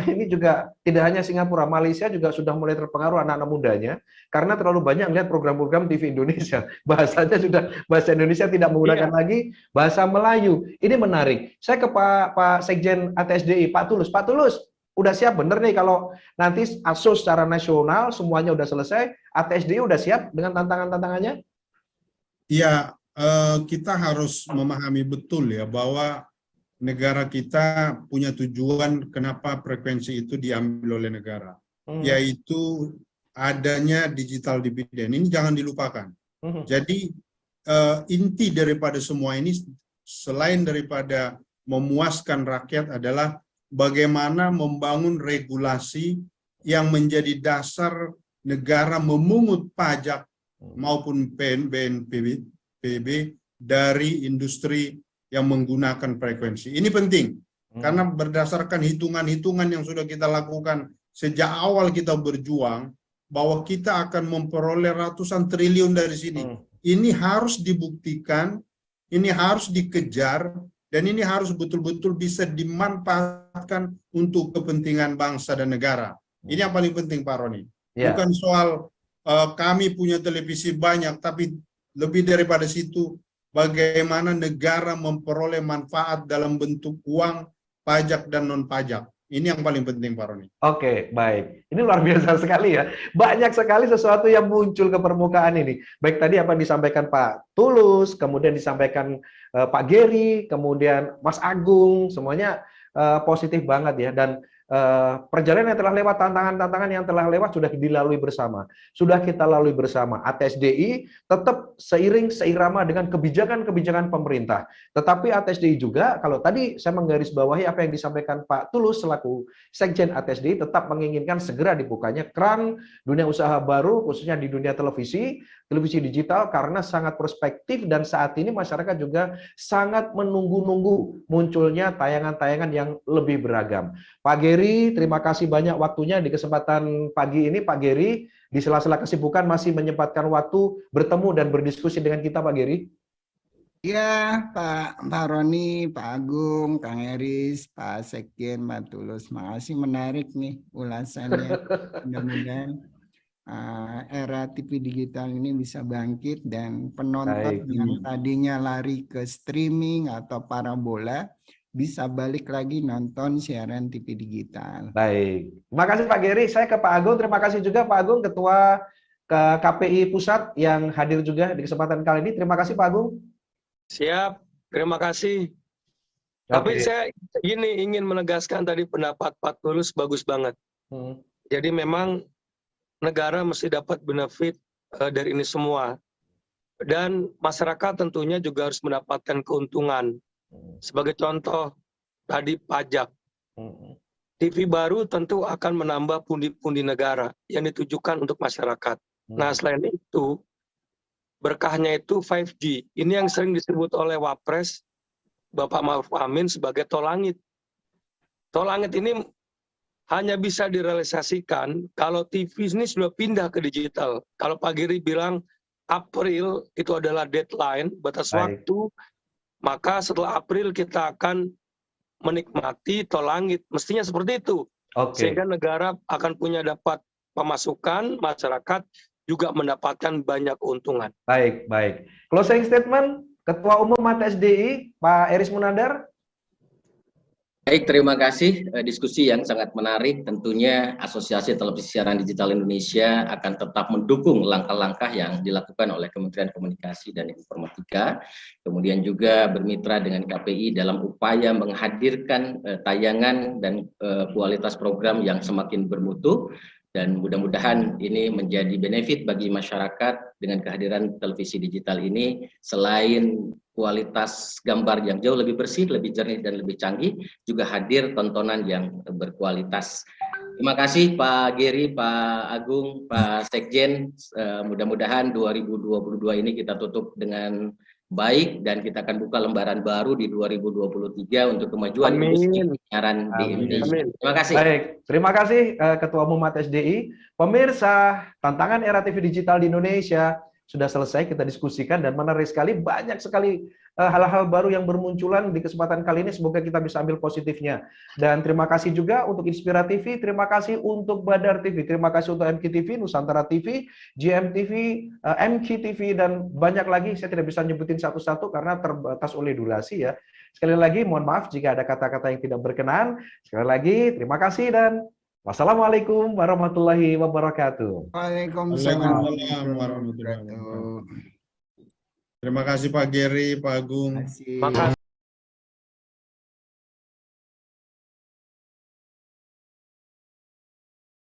S2: ini juga tidak hanya Singapura, Malaysia juga sudah mulai terpengaruh anak-anak mudanya karena terlalu banyak lihat program-program TV Indonesia. Bahasanya sudah bahasa Indonesia, tidak menggunakan lagi bahasa Melayu. Ini menarik. Saya ke Pak Sekjen ATSDI, Pak Tulus. Pak Tulus, udah siap bener nih kalau nanti ASUS secara nasional semuanya udah selesai, ATSDI udah siap dengan tantangan-tantangannya?
S5: Ya, kita harus memahami betul ya bahwa negara kita punya tujuan kenapa frekuensi itu diambil oleh negara, yaitu adanya digital dividend. Ini jangan dilupakan. Jadi inti daripada semua ini selain daripada memuaskan rakyat adalah bagaimana membangun regulasi yang menjadi dasar negara memungut pajak maupun BNPB dari industri yang menggunakan frekuensi. Ini penting, karena berdasarkan hitungan-hitungan yang sudah kita lakukan sejak awal kita berjuang, bahwa kita akan memperoleh ratusan triliun dari sini. Ini harus dibuktikan, ini harus dikejar, dan ini harus betul-betul bisa dimanfaatkan untuk kepentingan bangsa dan negara. Ini yang paling penting, Pak Roni. Bukan soal kami punya televisi banyak, tapi lebih daripada situ, bagaimana negara memperoleh manfaat dalam bentuk uang, pajak, dan non-pajak. Ini yang paling penting, Pak Roni.
S2: Oke, baik. Ini luar biasa sekali ya. Banyak sekali sesuatu yang muncul ke permukaan ini. Baik tadi apa yang disampaikan Pak Tulus, kemudian disampaikan Pak Geri, kemudian Mas Agung, semuanya positif banget ya. Dan perjalanan yang telah lewat, tantangan-tantangan yang telah lewat sudah dilalui bersama. Sudah kita lalui bersama. ATSDI tetap seirama dengan kebijakan-kebijakan pemerintah. Tetapi ATSDI juga, kalau tadi saya menggarisbawahi apa yang disampaikan Pak Tulus selaku Sekjen ATSDI, tetap menginginkan segera dibukanya keran dunia usaha baru, khususnya di dunia televisi digital, karena sangat prospektif dan saat ini masyarakat juga sangat menunggu-nunggu munculnya tayangan-tayangan yang lebih beragam. Pak Geri, terima kasih banyak waktunya di kesempatan pagi ini. Pak Geri, di sela-sela kesibukan masih menyempatkan waktu bertemu dan berdiskusi dengan kita, Pak Geri.
S1: Ya, Pak Roni, Pak Agung, Kang Eris, Pak Sekjen, Pak Tulus, makasih, menarik nih ulasannya. Mudah-mudahan era TV digital ini bisa bangkit dan penonton yang tadinya lari ke streaming atau parabola bisa balik lagi nonton siaran TV digital.
S2: Baik, terima kasih Pak Geri. Saya ke Pak Agung. Terima kasih juga Pak Agung, Ketua KPI Pusat yang hadir juga di kesempatan kali ini. Terima kasih Pak Agung.
S4: Siap, terima kasih. Tapi saya ingin menegaskan tadi pendapat Pak Tulus bagus banget. Jadi memang negara mesti dapat benefit dari ini semua. Dan masyarakat tentunya juga harus mendapatkan keuntungan. Sebagai contoh, tadi pajak. TV baru tentu akan menambah pundi-pundi negara yang ditujukan untuk masyarakat. Nah, selain itu, berkahnya itu 5G. Ini yang sering disebut oleh Wapres, Bapak Ma'ruf Amin sebagai tol langit. Tol langit ini hanya bisa direalisasikan kalau TV ini sudah pindah ke digital. Kalau Pak Giri bilang April itu adalah deadline, batas waktu, maka setelah April kita akan menikmati tol langit. Mestinya seperti itu. Sehingga negara akan punya dapat pemasukan, masyarakat juga mendapatkan banyak keuntungan.
S2: Baik. Closing statement, Ketua Umum HTSDI, Pak Eris Munandar.
S3: Baik, terima kasih. Diskusi yang sangat menarik. Tentunya Asosiasi Televisi Siaran Digital Indonesia akan tetap mendukung langkah-langkah yang dilakukan oleh Kementerian Komunikasi dan Informatika. Kemudian juga bermitra dengan KPI dalam upaya menghadirkan tayangan dan kualitas program yang semakin bermutu. Dan mudah-mudahan ini menjadi benefit bagi masyarakat dengan kehadiran televisi digital ini. Selain kualitas gambar yang jauh lebih bersih, lebih jernih, dan lebih canggih, juga hadir tontonan yang berkualitas. Terima kasih Pak Geri, Pak Agung, Pak Sekjen. Mudah-mudahan 2022 ini kita tutup dengan baik dan kita akan buka lembaran baru di 2023 untuk kemajuan industri penyiaran di Indonesia. Terima kasih.
S2: Baik, terima kasih Ketua Umum HTSDI. Pemirsa, tantangan era TV digital di Indonesia sudah selesai kita diskusikan dan menarik sekali, banyak sekali hal-hal baru yang bermunculan di kesempatan kali ini. Semoga kita bisa ambil positifnya. Dan terima kasih juga untuk Inspira TV, terima kasih untuk Badar TV, terima kasih untuk MKTV, Nusantara TV, GMTV, MKTV, dan banyak lagi. Saya tidak bisa nyebutin satu-satu karena terbatas oleh durasi ya. Sekali lagi mohon maaf jika ada kata-kata yang tidak berkenan. Sekali lagi terima kasih dan wassalamualaikum warahmatullahi wabarakatuh.
S1: Waalaikumsalam
S5: Waalaikumsalam warahmatullahi wabarakatuh. Terima kasih Pak Geri, Pak Agung.
S1: Terima kasih.